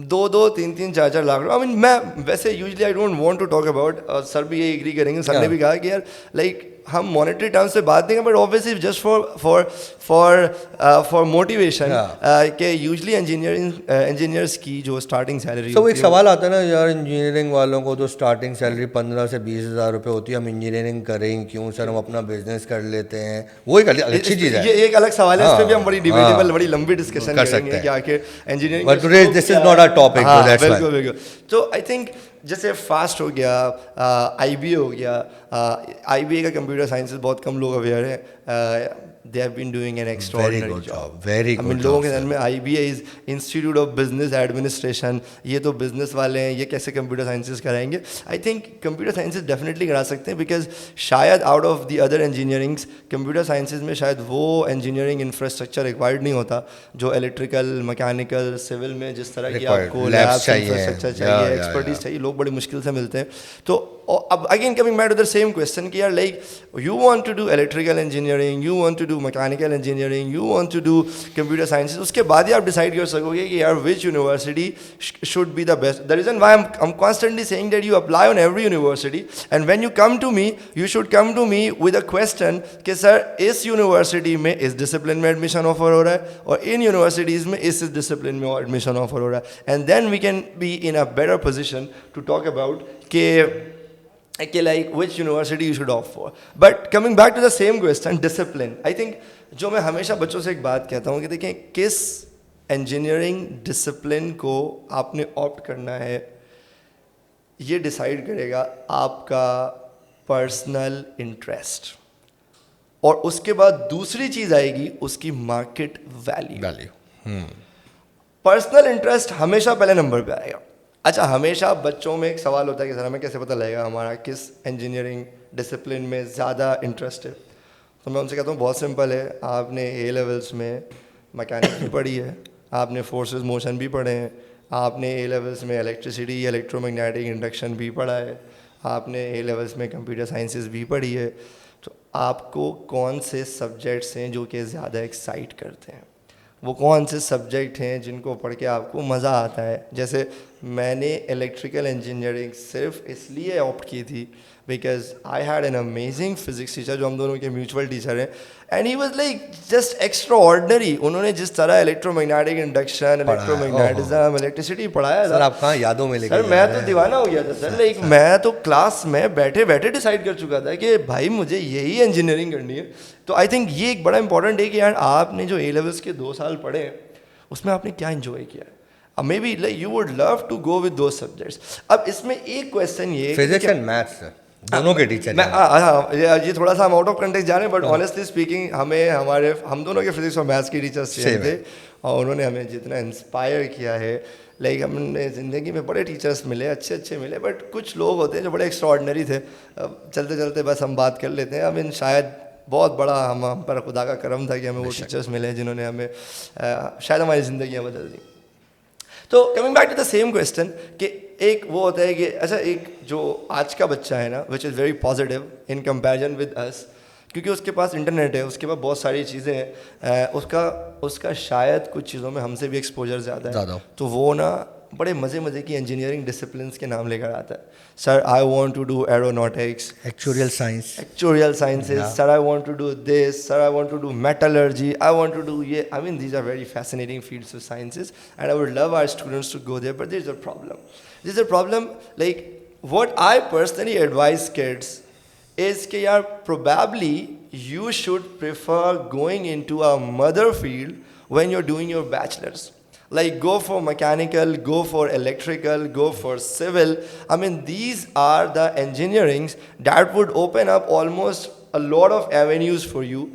2-2, 3-3, 4-4 lakh. I mean मैं वैसे usually I don't want to talk about, sir भी ये एग्री करेंगे, सर ने भी कहा कि यार लाइक हम मॉनेटरी टर्म्स से बात नहीं करें, but obviously just for motivation के यूजुअली इंजीनियर्स की जो स्टार्टिंग सैलरी, तो एक सवाल आता है ना यार, इंजीनियरिंग वालों को तो स्टार्टिंग सैलरी 15 से 20 हज़ार रुपये होती है, हम इंजीनियरिंग करें क्यों सर, हम अपना बिजनेस कर लेते हैं, वो एक अच्छी चीज़ है। ये एक अलग सवाल है, इस पे भी हम बड़ी डिबेटेबल, हाँ, बड़ी लंबी डिस्कशन कर करेंगे सकते हैं। कि आखिर engineering But today this is not our topic, so that's why. बिल्कुल बिल्कुल। तो आई थिंक जैसे फास्ट हो गया, आईबीए हो गया, आईबीए का कंप्यूटर साइंसेज बहुत कम लोग अवेयर हैं, they have been doing an extraordinary good job. job, very I good mean, लोगों job, के sir. ध्यान में IBA is Institute of Business Administration, ये तो बिजनेस वाले हैं, ये कैसे कंप्यूटर साइंसेज कराएंगे? I think computer sciences definitely करा सकते हैं, बिकॉज शायद out of the other engineerings computer sciences में शायद वो इंजीनियरिंग इंफ्रास्ट्रक्चर रिक्वायर्ड नहीं होता जो इलेक्ट्रिकल, मैकेनिकल, सिविल में जिस तरह की Required. आपको Labs लैब्स चाहिए, इंफ्रास्ट्रक्चर yeah, चाहिए, yeah, एक्सपर्टीज yeah. चाहिए, लोग बड़ी मुश्किल से मिलते हैं। तो अब again coming back to the same question कि यार like you want to do electrical engineering, you want to do mechanical engineering, you want to do computer sciences, उसके बाद ही आप डिसाइड कर सकोगे कि यार which university should be the best. The reason why I am constantly saying that you apply on every university and when you come to me you should come to me with a question कि sir इस university में इस discipline में admission offer हो रहा है और इन universities में इस डिसिप्लिन में एडमिशन ऑफर हो रहा है, and then we can be in a better position to talk about कि like which university you should opt for. But coming back to the same question, discipline. I think जो मैं हमेशा बच्चों से एक बात कहता हूँ कि देखें किस इंजीनियरिंग डिसिप्लिन को आपने ऑप्ट करना है, ये डिसाइड करेगा आपका पर्सनल इंटरेस्ट, और उसके बाद दूसरी चीज़ आएगी उसकी मार्केट वैल्यू। पर्सनल इंटरेस्ट हमेशा पहले नंबर पे आएगा। अच्छा, हमेशा बच्चों में एक सवाल होता है कि सर हमें कैसे पता लगेगा हमारा किस इंजीनियरिंग डिसिप्लिन में ज़्यादा इंटरेस्ट है? तो मैं उनसे कहता हूँ बहुत सिंपल है, आपने ए लेवल्स में मैकेनिक्स भी पढ़ी है, आपने फोर्सेस मोशन भी पढ़े हैं, आपने ए लेवल्स में इलेक्ट्रिसिटी, इलेक्ट्रोमैग्नेटिक इंडक्शन भी पढ़ा है, आपने ए लेवल्स में कंप्यूटर साइंसेस भी पढ़ी है, तो आपको कौन से सब्जेक्ट्स हैं जो कि ज़्यादा एक्साइट करते हैं? वो कौन से सब्जेक्ट हैं जिनको पढ़ के आपको मज़ा आता है? जैसे मैंने इलेक्ट्रिकल इंजीनियरिंग सिर्फ इसलिए ऑप्ट की थी because I had an amazing physics teacher जो हम दोनों के म्यूचुअल टीचर हैं, and he was like just extra ordinary. उन्होंने जिस तरह इलेक्ट्रोमैग्नेटिक इंडक्शन, इलेक्ट्रोमैग्नेटिज्म, इलेक्ट्रिसिटी पढ़ाया सर, आप कहाँ यादों में लेके सर मैं तो दीवाना हो गया था सर। लाइक मैं तो क्लास में बैठे बैठे डिसाइड कर चुका था कि भाई मुझे यही इंजीनियरिंग करनी है। तो आई थिंक ये एक बड़ा इंपॉर्टेंट है कि यार आपने जो ए लेवल्स के 2 साल पढ़े उसमें आपने क्या इन्जॉय किया है। Maybe like you would love to go with those subjects. अब इसमें एक क्वेश्चन ये फिजिक्स एंड मैथ्स दोनों के टीचर मैं हाँ ये थोड़ा सा हम आउट ऑफ कंटेक्स्ट जा रहे हैं, बट ऑनेस्टली स्पीकिंग हम दोनों के फिजिक्स और मैथ्स के टीचर्स थे और उन्होंने हमें जितना इंस्पायर किया है, लाइक हमने ज़िंदगी में बड़े टीचर्स मिले, अच्छे अच्छे मिले, बट कुछ लोग होते हैं जो बड़े एक्स्ट्राऑर्डिनरी थे। चलते चलते बस हम बात कर लेते हैं। आई मीन शायद बहुत बड़ा हम पर खुदा का करम था कि हमें वो टीचर्स मिले जिन्होंने हमें शायद हमारी ज़िंदगियाँ बदल दी। तो coming back to the same question कि एक वो होता है कि अच्छा एक जो आज का बच्चा है ना, which is very positive in comparison with us, क्योंकि उसके पास इंटरनेट है, उसके पास बहुत सारी चीज़ें हैं, उसका शायद कुछ चीज़ों में हमसे भी एक्सपोजर ज़्यादा है, तो वो ना बड़े मज़े की इंजीनियरिंग डिसिप्लिन्स के नाम लेकर आता है। Sir I want to do aeronautics, actuarial sciences, sir I want to do this, sir I want to do metallurgy, I want to do ये। I mean these are very fascinating fields of sciences and I would love our students to go there, but there is a problem like what I personally advise kids is कि यार probably you should prefer going into a mother field when you're doing your bachelor's. Like go for mechanical, go for electrical, go for civil. I mean these are the engineerings that would open up almost a lot of avenues for you.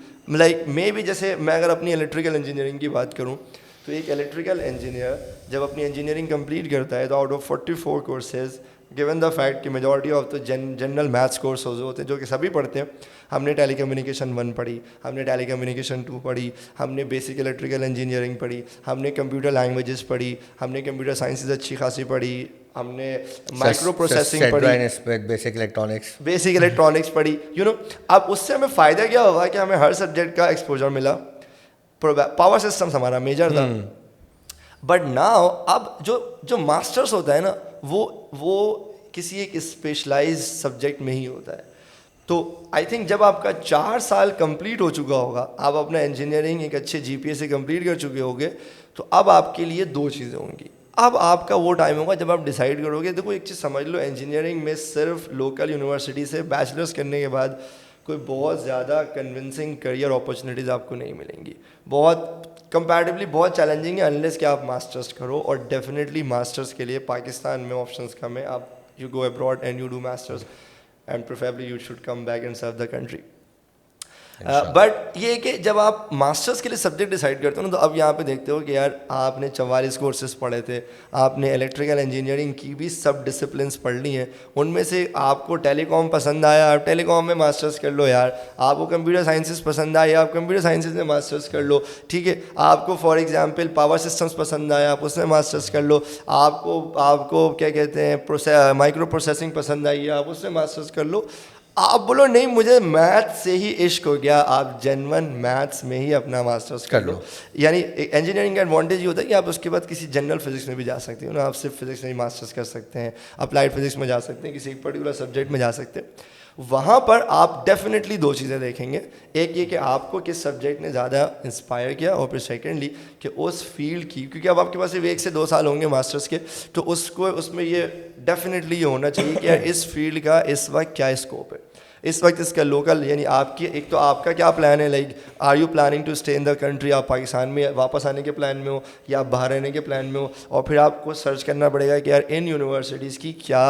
Like maybe जैसे मैं अगर अपनी electrical engineering की बात करूँ तो एक electrical engineer जब अपनी engineering complete करता है तो out of 44 courses, given the fact कि मेजॉरिटी ऑफ तो जनरल मैथ्स कोर्स होते हैं जो कि सभी पढ़ते हैं, हमने टेलीकम्युनिकेशन 1 पढ़ी, हमने टेलीकम्युनिकेशन 2 पढ़ी, हमने बेसिक इलेक्ट्रिकल इंजीनियरिंग पढ़ी, हमने कंप्यूटर लैंग्वेजेस पढ़ी, हमने कंप्यूटर साइंसेज अच्छी खासी पढ़ी, हमने माइक्रो प्रोसेसिंग पढ़ी, बेसिक इलेक्ट्रॉनिक्स पढ़ी, यू नो। अब उससे हमें फ़ायदा क्या हुआ कि हमें हर सब्जेक्ट का एक्सपोजर मिला। पावर सिस्टम्स हमारा मेजर था, बट नाउ अब जो मास्टर्स होता है ना वो किसी एक स्पेशलाइज्ड सब्जेक्ट में ही होता है। तो आई थिंक जब आपका 4 साल कंप्लीट हो चुका होगा, आप अपना इंजीनियरिंग एक अच्छे जीपीए से कंप्लीट कर चुके होंगे, तो अब आपके लिए 2 चीज़ें होंगी। अब आपका वो टाइम होगा जब आप डिसाइड करोगे। देखो एक चीज़ समझ लो, इंजीनियरिंग में सिर्फ लोकल यूनिवर्सिटी से बैचलर्स करने के बाद कोई बहुत ज़्यादा कन्विंसिंग करियर अपॉर्चुनिटीज़ आपको नहीं मिलेंगी, बहुत कंपैरेटिवली बहुत चैलेंजिंग है अनलेस कि आप मास्टर्स करो। और डेफिनेटली मास्टर्स के लिए पाकिस्तान में ऑप्शंस कम है, आप you go abroad and you do masters and preferably you should come back and serve the country. But ये कि जब आप मास्टर्स के लिए सब्जेक्ट डिसाइड करते हो ना, तो अब यहाँ पे देखते हो कि यार आपने 44 कोर्सेज पढ़े थे, आपने इलेक्ट्रिकल इंजीनियरिंग की भी सब डिसिप्लिन्स पढ़ ली हैं, उनमें से आपको टेलीकॉम पसंद आया, आप टेलीकॉम में मास्टर्स कर लो यार, आपको कंप्यूटर साइंसेस पसंद आया, आप कंप्यूटर साइंसेस में मास्टर्स कर लो, ठीक है, आपको फॉर एग्जांपल पावर सिस्टम्स पसंद आया, आप उसमें मास्टर्स कर लो, आपको क्या कहते हैं माइक्रो प्रोसेसिंग पसंद आई है, आप उसमें मास्टर्स कर लो। आप बोलो नहीं मुझे मैथ्स से ही इश्क हो गया, आप जेन्युइन मैथ्स में ही अपना मास्टर्स कर लो। यानी इंजीनियरिंग का एडवांटेज ये होता है कि आप उसके बाद किसी जनरल फिजिक्स में भी जा सकते हो ना, आप सिर्फ फिजिक्स में ही मास्टर्स कर सकते हैं, अप्लाइड फिजिक्स में जा सकते हैं, किसी एक पर्टिकुलर सब्जेक्ट में जा सकते हैं। वहाँ पर आप डेफिनेटली दो चीज़ें देखेंगे, एक ये कि आपको किस सब्जेक्ट ने ज़्यादा इंस्पायर किया, और फिर सेकेंडली कि उस फील्ड की, क्योंकि अब आपके पास सिर्फ 1 से 2 साल होंगे मास्टर्स के, तो उसमें ये डेफिनेटली ये होना चाहिए कि यार इस फील्ड का इस वक्त क्या स्कोप है, इस वक्त इसका लोकल, यानी आपकी एक तो आपका क्या प्लान है, like are you planning to stay in the country, आप पाकिस्तान में वापस आने के प्लान में हो या आप बाहर रहने के प्लान में हो। और फिर आपको सर्च करना पड़ेगा कि यार इन यूनिवर्सिटीज़ की क्या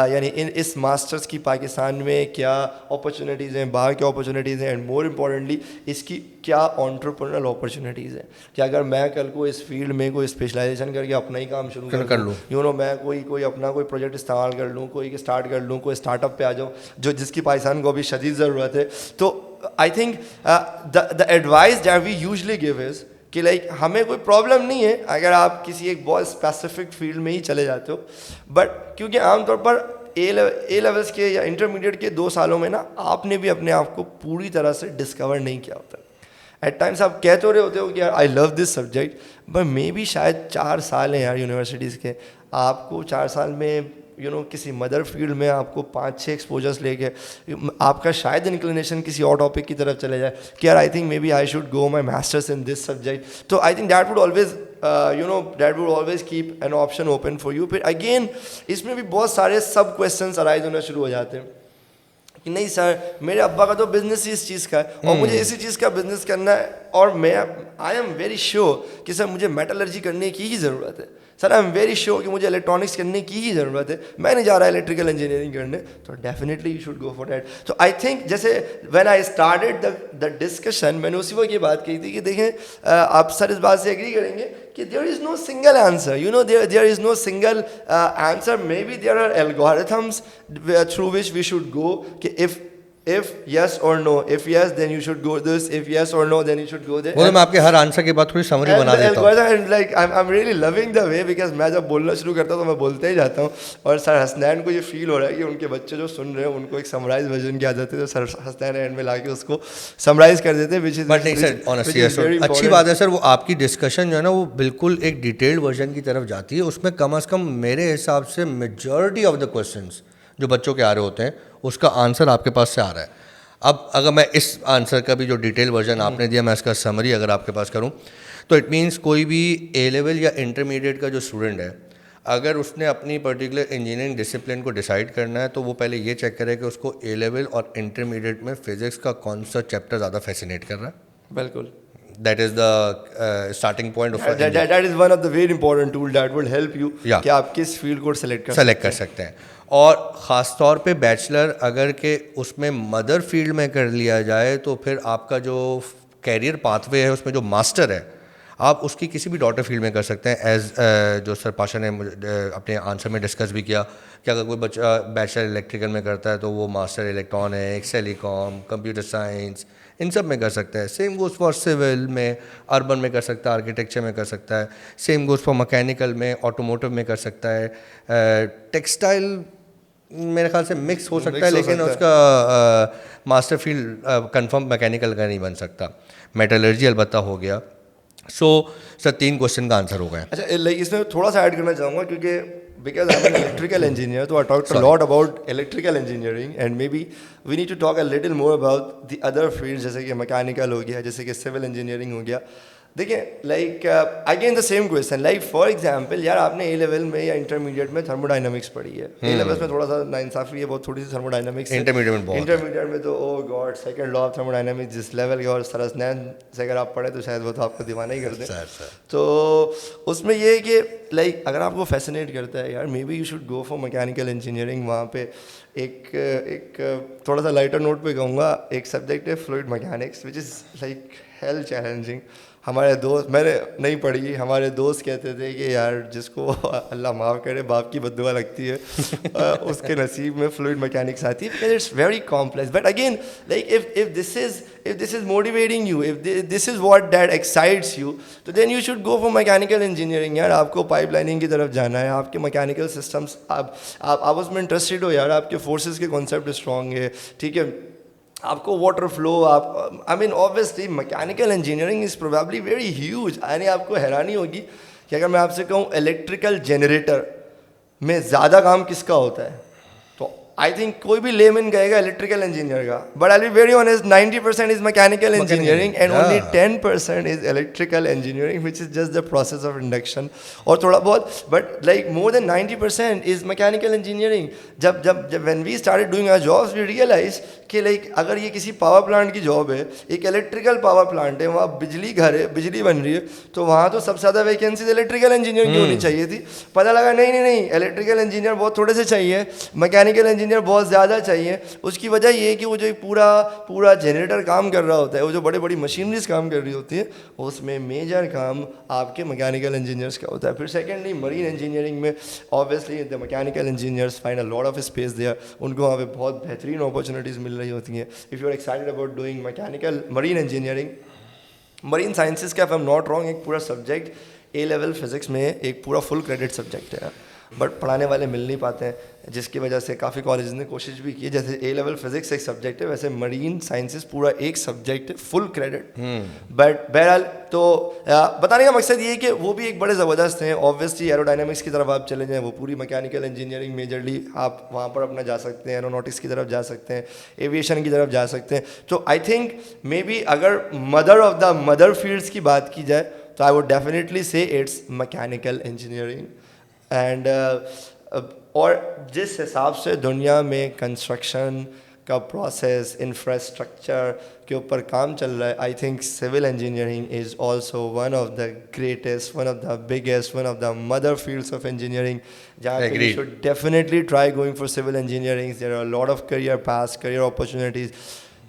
यानी इस मास्टर्स की पाकिस्तान में क्या अपॉर्चुनिटीज़ हैं, बाहर क्या अपॉर्चुनिटीज़ हैं, एंड मोर इम्पॉर्टेंटली इसकी क्या एंटरप्रेन्योरल अपॉर्चुनिटीज़ हैं, कि अगर मैं कल को इस फील्ड में कोई स्पेशलाइजेशन करके अपना ही काम शुरू कर लूँ, मैं कोई अपना कोई प्रोजेक्ट इस्तेमाल कर लूँ, कोई स्टार्ट कर लूँ, कोई स्टार्टअप पे आ जाऊँ जो जिसकी पाकिस्तान को अभी शदीद ज़रूरत है। तो I think the advice that we usually give is कि लाइक हमें कोई प्रॉब्लम नहीं है अगर आप किसी एक बहुत स्पेसिफिक फील्ड में ही चले जाते हो, बट क्योंकि आमतौर पर ए लेवल्स के या इंटरमीडिएट के 2 सालों में ना आपने भी अपने आप को पूरी तरह से डिस्कवर नहीं किया होता। एट टाइम्स आप कह तो रहे होते हो कि यार I love this subject, but may be शायद 4 साल हैं यार यूनिवर्सिटीज़ के, आपको 4 साल में किसी मदर फील्ड में आपको 5-6 एक्सपोजर्स लेके आपका शायद इंक्लिनेशन किसी और टॉपिक की तरफ चले जाए कि यार I think maybe I should go my masters in this subject. तो I think that would always keep an option open for you. फिर अगेन इसमें भी बहुत सारे सब क्वेश्चंस अराइज होना शुरू हो जाते हैं कि नहीं सर मेरे अब्बा का तो बिजनेस ही इस चीज़ का है और मुझे इसी चीज़ का बिजनेस करना है, और मैं आई एम वेरी श्योर कि सर मुझे मेटलर्जी करने की ही ज़रूरत है, sir I am very sure कि मुझे इलेक्ट्रॉनिक्स करने की ही ज़रूरत है, मैं नहीं जा रहा इलेक्ट्रिकल इंजीनियरिंग करने, तो definitely you should go for that. तो आई थिंक जैसे when I started the discussion, मैंने उसी वक्त ये बात कही थी कि देखें आप सर इस बात से एग्री करेंगे कि there is no single answer, there is no single answer, maybe there are algorithms through which we should go कि if yes or no, if yes then you should go this, if yes or no then you should go there। वो मैं आपके हर answer के बाद थोड़ी summary बना देता हूँ। And like I'm really loving the way because मैं जब बोलना शुरू करता हूँ तो मैं बोलते ही जाता हूँ, और सर हसनैन को ये फील हो रहा है कि उनके बच्चे जो सुन रहे हैं उनको एक समराइज वर्जन की आदत है, तो सर हसनैन एंड में लाके उसको समराइज कर देते हैं, which is बट नहीं सर ऑनेस्टली अच्छी बात है सर, वो आपकी डिस्कशन जो है ना वो बिल्कुल एक डिटेल्ड वर्जन की तरफ जाती है, उसमें कम से कम मेरे हिसाब से मेजॉरिटी ऑफ द क्वेश्चंस जो बच्चों के आ रहे होते हैं उसका आंसर आपके पास से आ रहा है। अब अगर मैं इस आंसर का भी जो डिटेल वर्जन आपने दिया मैं इसका समरी अगर आपके पास करूं तो इट मीन्स कोई भी ए लेवल या इंटरमीडिएट का जो स्टूडेंट है अगर उसने अपनी पर्टिकुलर इंजीनियरिंग डिसिप्लिन को डिसाइड करना है तो वो पहले ये चेक करे कि उसको ए लेवल और इंटरमीडिएट में फिजिक्स का कौन सा चैप्टर ज़्यादा फैसिनेट कर रहा है। बिल्कुल that is the starting point of that is one of the very important tool that will help you कि आप किस फील्ड को सेलेक्ट कर सकते हैं। और ख़ास तौर पे बैचलर अगर के उसमें मदर फील्ड में कर लिया जाए तो फिर आपका जो कैरियर पाथवे है उसमें जो मास्टर है आप उसकी किसी भी डॉटर फील्ड में कर सकते हैं। एज जो सर पाशा ने अपने आंसर में डिस्कस भी किया कि अगर कोई बच्चा बैचलर इलेक्ट्रिकल में करता है तो वो master electronics, telecom, computer science इन सब में कर सकता है। सेम गोज़ फॉर सिविल में, अर्बन में कर सकता है, आर्किटेक्चर में कर सकता है। सेम गोज़ फॉर मैकेनिकल में, ऑटोमोटिव में कर सकता है। टेक्सटाइल मेरे ख्याल से मिक्स हो सकता है लेकिन उसका मास्टर फील्ड कंफर्म मैकेनिकल का नहीं बन सकता। मेटलर्जी अलबत्ता हो गया। सो सर 3 क्वेश्चन का आंसर हो गया। अच्छा लाइक इसमें थोड़ा सा ऐड करना चाहूँगा क्योंकि because I'm an electrical engineer, so I talked a lot about electrical engineering and maybe we need to talk a little more about the other fields जैसे कि मैकेनिकल हो गया, जैसे कि सिविल इंजीनियरिंग हो गया। देखिए like again the same question, like for example यार आपने ए लेवल में या इंटरमीडिएट में थर्मोडायनामिक्स पढ़ी है, ए लेवल्स में थोड़ा सा नाइंसाफी है बहुत थोड़ी सी थर्मोडायनामिक्स, इंटरमीडिएट में तो oh god second law of thermodynamics जिस लेवल के और सरसनैन से अगर आप पढ़े तो शायद वो तो आपको दीवाना ही कर दें। तो उसमें ये है कि लाइक अगर आपको फैसिनेट करता है यार may be you should go for mechanical engineering. वहाँ पे एक थोड़ा सा लाइटर नोट पे कहूँगा, एक सब्जेक्ट है fluid mechanics which is like hell challenging. हमारे दोस्त, मैंने नहीं पढ़ी, हमारे दोस्त कहते थे कि यार जिसको अल्लाह माफ़ करे बाप की बद्दुआ लगती है उसके नसीब में फ्लूइड मैकेनिक्स आती है, because it's very complex. But again like if this is motivating you, if this is what that excites you, तो then you should go for mechanical engineering. यार आपको पाइपलाइनिंग की तरफ जाना है, आपके मैकेनिकल सिस्टम्स आप उसमें इंटरेस्टेड हो यार, आपके फोर्सेस के कॉन्सेप्ट स्ट्रॉन्ग है, ठीक है, आपको वाटर फ्लो, आप I mean obviously mechanical engineering is probably very huge. यानी आपको हैरानी होगी कि अगर मैं आपसे कहूँ इलेक्ट्रिकल जनरेटर में ज़्यादा काम किसका होता है, तो आई थिंक कोई भी लेमैन कहेगा इलेक्ट्रिकल इंजीनियर का, but I be very honest 90% is mechanical engineering and only 10% is electrical engineering which is just the process of induction और थोड़ा बहुत, but like more than 90% is mechanical engineering. जब when we started doing our jobs we realise कि like अगर ये किसी power plant की job है, एक इलेक्ट्रिकल पावर प्लांट है, वहाँ बिजली घर है, बिजली बन रही है, तो वहाँ तो सबसे ज़्यादा वैकेंसीज इलेक्ट्रिकल इंजीनियर की होनी चाहिए थी। पता लगा नहीं, इलेक्ट्रिकल इंजीनियर बहुत थोड़े से चाहिए, मैकेनिकल इंजीनियर बहुत ज़्यादा चाहिए। उसकी वजह ये है कि वो जो पूरा जनरेटर काम कर रहा होता है, वो जो बड़ी बड़ी मशीनरीज काम कर रही होती है, उसमें मेजर काम आपके मैकेनिकल इंजीनियर्स का होता है। फिर सेकेंडली मरीन इंजीनियरिंग में obviously the mechanical engineers find a lot of space there, उनको वहाँ पे बहुत बेहतरीन अपॉर्चुनिटीज़ मिल रही होती हैं। If you are excited about doing mechanical marine engineering, marine sciences का, if I am not wrong, एक पूरा सब्जेक्ट ए लेवल फिजिक्स में एक पूरा फुल क्रेडिट सब्जेक्ट है, बट पढ़ाने वाले मिल नहीं पाते हैं, जिसकी वजह से काफ़ी कॉलेज ने कोशिश भी की है। जैसे ए लेवल फिजिक्स एक सब्जेक्ट है, वैसे मरीन साइंसेस पूरा एक सब्जेक्ट है, फुल क्रेडिट। बट बहरहाल तो बताने का मकसद ये है कि वो भी एक बड़े ज़बरदस्त हैं। ऑब्वियसली एरोडायनामिक्स की तरफ आप चले जाएँ, वो पूरी मैकेनिकल इंजीनियरिंग मेजरली आप वहाँ पर अपना जा सकते हैं, एरोनॉटिक्स की तरफ जा सकते हैं, एविएशन की तरफ जा सकते हैं। तो आई थिंक मे बी अगर mother of the mother fields की बात की जाए तो आई वुड डेफिनेटली से इट्स मैकेनिकल इंजीनियरिंग। एंड और जिस हिसाब से दुनिया में कंस्ट्रक्शन का प्रोसेस, इंफ्रास्ट्रक्चर के ऊपर काम चल रहा है, I think civil engineering is also one of the greatest, one of the biggest, one of the mother fields of engineering, जहाँ पे you should definitely try going for civil engineering. There are lot of career paths, career opportunities.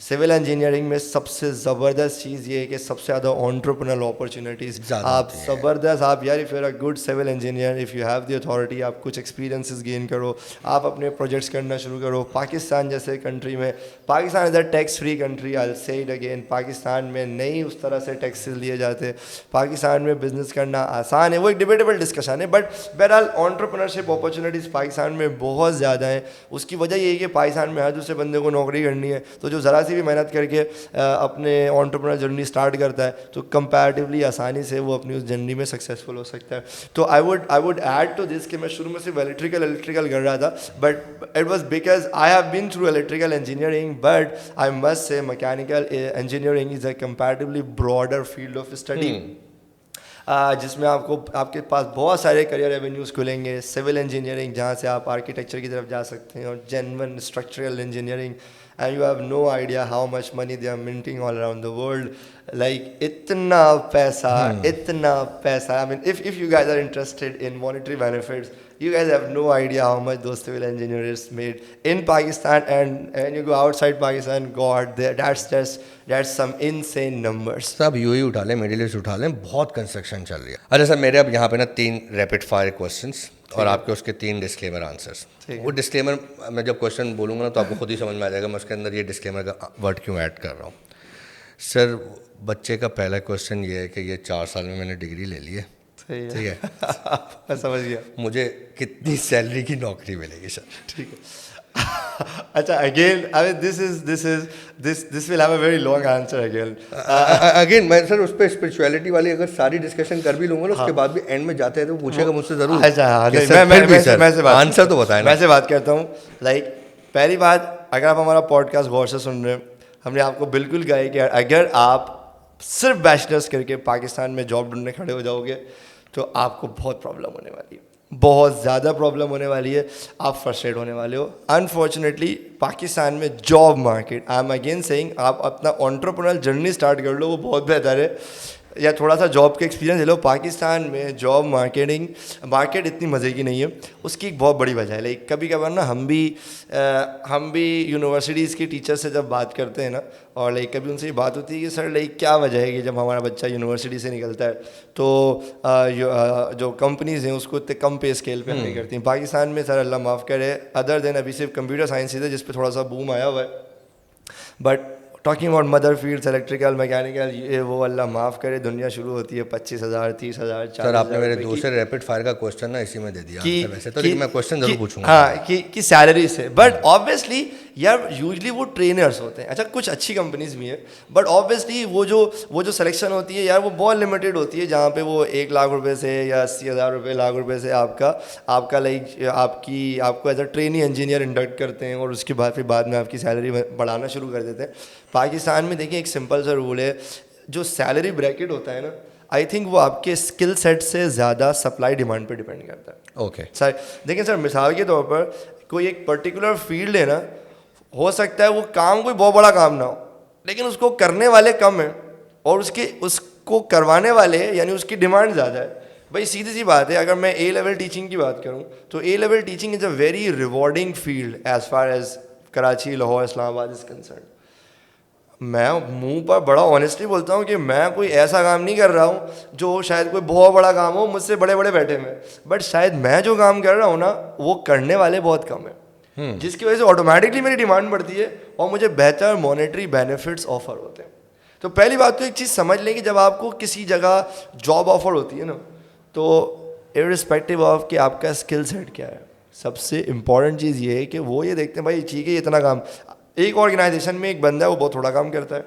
Civil engineering में सबसे ज़बरदस्त चीज़ ये है कि सबसे ज़्यादा एंटरप्रेन्योरल अपॉर्चुनिटीज़ आप ज़बरदस्त, आप यार if you are a good civil engineer, if you have the authority, आप कुछ एक्सपीरियंसेस गेन करो, आप अपने प्रोजेक्ट्स करना शुरू करो। पाकिस्तान जैसे कंट्री में, Pakistan is a tax free country, I will say it again, Pakistan में नहीं उस तरह से टैक्सेस लिए जाते, पाकिस्तान में बिजनेस करना आसान है, वो एक डिबेटेबल डिस्कशन है, बट बहरहाल एंटरप्रेन्योरशिप अपॉर्चुनिटीज़ पाकिस्तान में बहुत ज़्यादा हैं। उसकी वजह यही है कि पाकिस्तान में हर दूसरे बंदे को नौकरी करनी है, तो जो ज़रा भी मेहनत करके अपने एंटरप्रेन्योर जर्नी स्टार्ट करता है तो कंपैरेटिवली आसानी से वो अपनी उस जर्नी में सक्सेसफुल हो सकता है। तो I would add to this कि मैं शुरू में सिर्फ इलेक्ट्रिकल कर रहा था, but it was because I have been through electrical engineering, but I must say mechanical engineering is a comparatively broader field of study, जिसमें आपके पास बहुत सारे करियर एवेन्यूज़ खुलेंगे। सिविल इंजीनियरिंग जहाँ से आप आर्किटेक्चर की तरफ जा सकते हैं, और genuine structural engineering, and you have no idea how much money they are minting all around the world. Like itna paisa. I mean, if you guys are interested in monetary benefits, you guys have no idea how much those civil engineers made in Pakistan, and you go outside Pakistan, God, that's some insane numbers. सब UAE उठा लें, middle east उठा लें, बहुत construction चल रही है। अच्छा सर, मेरे अब यहाँ पे ना 3 रैपिड फायर क्वेश्चंस और आपके उसके 3 डिस्क्लेमर आंसर्स। वो डिस्क्लेमर मैं जब क्वेश्चन बोलूँगा ना तो आपको खुद ही समझ में आ जाएगा मैं उसके अंदर ये डिस्क्लेमर का वर्ड क्यों ऐड कर रहा हूँ। सर, बच्चे का पहला क्वेश्चन ये है कि ये 4 साल में मैंने डिग्री ले ली है, ठीक है मैं समझ गया, मुझे कितनी सैलरी की नौकरी मिलेगी सर? ठीक है। अच्छा, again, I mean, this will have a very long answer again. Again, मैं सर उस पर स्पिरिचुअलिटी वाली अगर सारी डिस्कशन कर भी लूँगा ना, उसके बाद भी एंड में जाते हैं तो पूछेगा मुझसे ज़रूर। अच्छा, मैं आंसर तो बताएं। मैं से बात करता हूँ। लाइक पहली बात, अगर आप हमारा पॉडकास्ट गौर से सुन रहे हैं, हमने आपको बिल्कुल कहा है कि अगर आप सिर्फ बैचलर्स करके पाकिस्तान में जॉब ढूंढने खड़े हो जाओगे तो आपको बहुत प्रॉब्लम होने वाली है, बहुत ज़्यादा प्रॉब्लम होने वाली है, आप फ्रस्ट्रेट होने वाले हो। अनफॉर्चुनेटली पाकिस्तान में job market, I am again saying, आप अपना एंटरप्रेन्योरल जर्नी स्टार्ट कर लो, वो बहुत बेहतर है, या थोड़ा सा जॉब का एक्सपीरियंस ले लो। पाकिस्तान में जॉब मार्केट इतनी मज़े की नहीं है। उसकी एक बहुत बड़ी वजह है, लाइक कभी कभार ना हम भी यूनिवर्सिटीज़ के टीचर से जब बात करते हैं ना, और लाइक कभी उनसे ये बात होती है कि सर लाइक क्या वजह है कि जब हमारा बच्चा यूनिवर्सिटी से निकलता है तो जो कंपनीज़ हैं उसको इतने कम पे स्केल पे नहीं करती हैं। पाकिस्तान में सर अल्लाह माफ़ करे, अदर देन अभी सिर्फ कंप्यूटर साइंसेज है जिस पे थोड़ा सा बूम आया हुआ है, but talking about mother fields, electrical, mechanical, ये वो अल्लाह माफ़ करे, दुनिया शुरू होती है 25,000, 30,000, 40,000। सर आपने मेरे दूसरे रैपिड फायर का क्वेश्चन ना इसी में दे दिया कि वैसे तो, लेकिन मैं क्वेश्चन जरूर पूछूंगा। हाँ कि सैलरी से, बट ऑब्वियसली यार यूजली वो ट्रेनर्स होते हैं। अच्छा कुछ अच्छी कंपनीज भी हैं, बट ऑब्वियसली वो जो सिलेक्शन होती है यार वो बहुत लिमिटेड होती है, जहाँ पे वो 1 लाख रुपए से या 80,000 रुपये, लाख रुपए से आपका लाइक आपको as a trainee engineer induct करते हैं, और उसके बाद फिर बाद में आपकी सैलरी बढ़ाना शुरू कर देते हैं। पाकिस्तान में देखिए एक सिंपल सा रूल है, जो सैलरी ब्रैकेट होता है ना, आई थिंक वो आपके स्किल सेट से ज़्यादा सप्लाई डिमांड पे डिपेंड करता है। ओके सर देखिए सर, मिसाल के तौर पर कोई एक पर्टिकुलर फील्ड है ना, हो सकता है वो काम कोई बहुत बड़ा काम ना हो, लेकिन उसको करने वाले कम हैं और उसको करवाने वाले यानी उसकी डिमांड ज़्यादा है। भाई सीधी सी बात है, अगर मैं ए लेवल टीचिंग की बात करूं तो A level teaching is a very rewarding field as far as Karachi, Lahore, Islamabad is concern. मैं मुंह पर बड़ा ऑनेस्टली बोलता हूँ कि मैं कोई ऐसा काम नहीं कर रहा हूँ जो शायद कोई बहुत बड़ा काम हो, मुझसे बड़े बड़े बैठे में, बट शायद मैं जो काम कर रहा हूँ ना वो करने वाले बहुत कम है, जिसकी वजह से ऑटोमेटिकली मेरी डिमांड बढ़ती है और मुझे बेहतर मॉनेटरी बेनिफिट्स ऑफर होते हैं। तो पहली बात तो एक चीज़ समझ लें कि जब आपको किसी जगह जॉब ऑफर होती है ना, तो इररिस्पेक्टिव ऑफ कि आपका स्किल सेट क्या है, सबसे इंपॉर्टेंट चीज़ ये है कि वो ये देखते हैं भाई ठीक है इतना काम। एक ऑर्गेनाइजेशन में एक बंदा है वो बहुत थोड़ा काम करता है,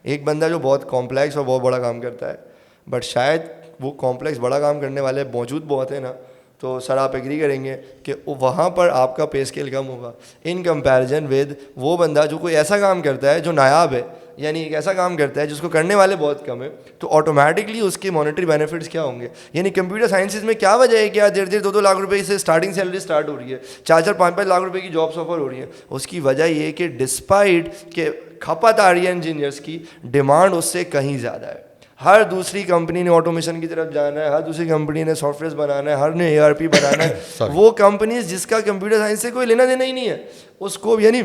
एक बंदा जो बहुत कॉम्प्लेक्स और बहुत बड़ा काम करता है, बट शायद वो कॉम्प्लेक्स बड़ा काम करने वाले मौजूद बहुत है ना, तो सर आप एग्री करेंगे कि वहाँ पर आपका पे स्केल कम होगा इन कंपैरिजन विद वो बंदा जो कोई ऐसा काम करता है जो नायाब है, यानी एक ऐसा काम करता है जिसको करने वाले बहुत कम है, तो ऑटोमेटिकली उसके मॉनेटरी बेनिफिट्स क्या होंगे। यानी कंप्यूटर साइंसेज में क्या वजह है कि यार 1.5-2 लाख रुपए से स्टार्टिंग सैलरी स्टार्ट हो रही है, 4-5 लाख रुपए की जॉब्स ऑफर हो रही है। उसकी वजह ये है कि डिस्पाइट के खपत आ रही है इंजीनियर्स की, डिमांड उससे कहीं ज़्यादा है। हर दूसरी कंपनी ने ऑटोमेशन की तरफ जाना है, हर दूसरी कंपनी ने सॉफ्टवेयर बनाना है, हर ने ERP बनाना है। वो कंपनीज जिसका कंप्यूटर साइंस से कोई लेना देना ही नहीं है उसको, यानी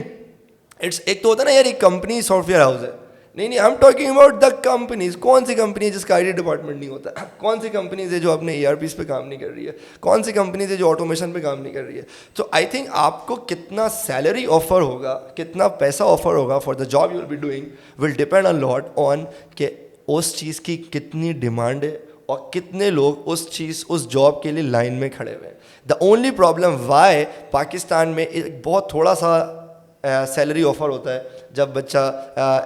एक तो होता है ना यार एक कंपनी सॉफ्टवेयर हाउस है, नहीं I am talking about the companies. कौन सी कंपनी है जिसका IT डिपार्टमेंट नहीं होता, कौन सी कंपनीज है जो अपने ERPs पे काम नहीं कर रही है, कौन सी कंपनीज है जो ऑटोमेशन पे काम नहीं कर रही है। तो आई थिंक आपको कितना सैलरी ऑफर होगा, कितना पैसा ऑफर होगा for the job you will be doing will depend a lot on कि उस चीज़ की कितनी डिमांड है और कितने लोग उस जॉब के लिए लाइन में खड़े हुए हैं। The only problem why Pakistan में एक बहुत थोड़ा सा सैलरी ऑफर होता है जब बच्चा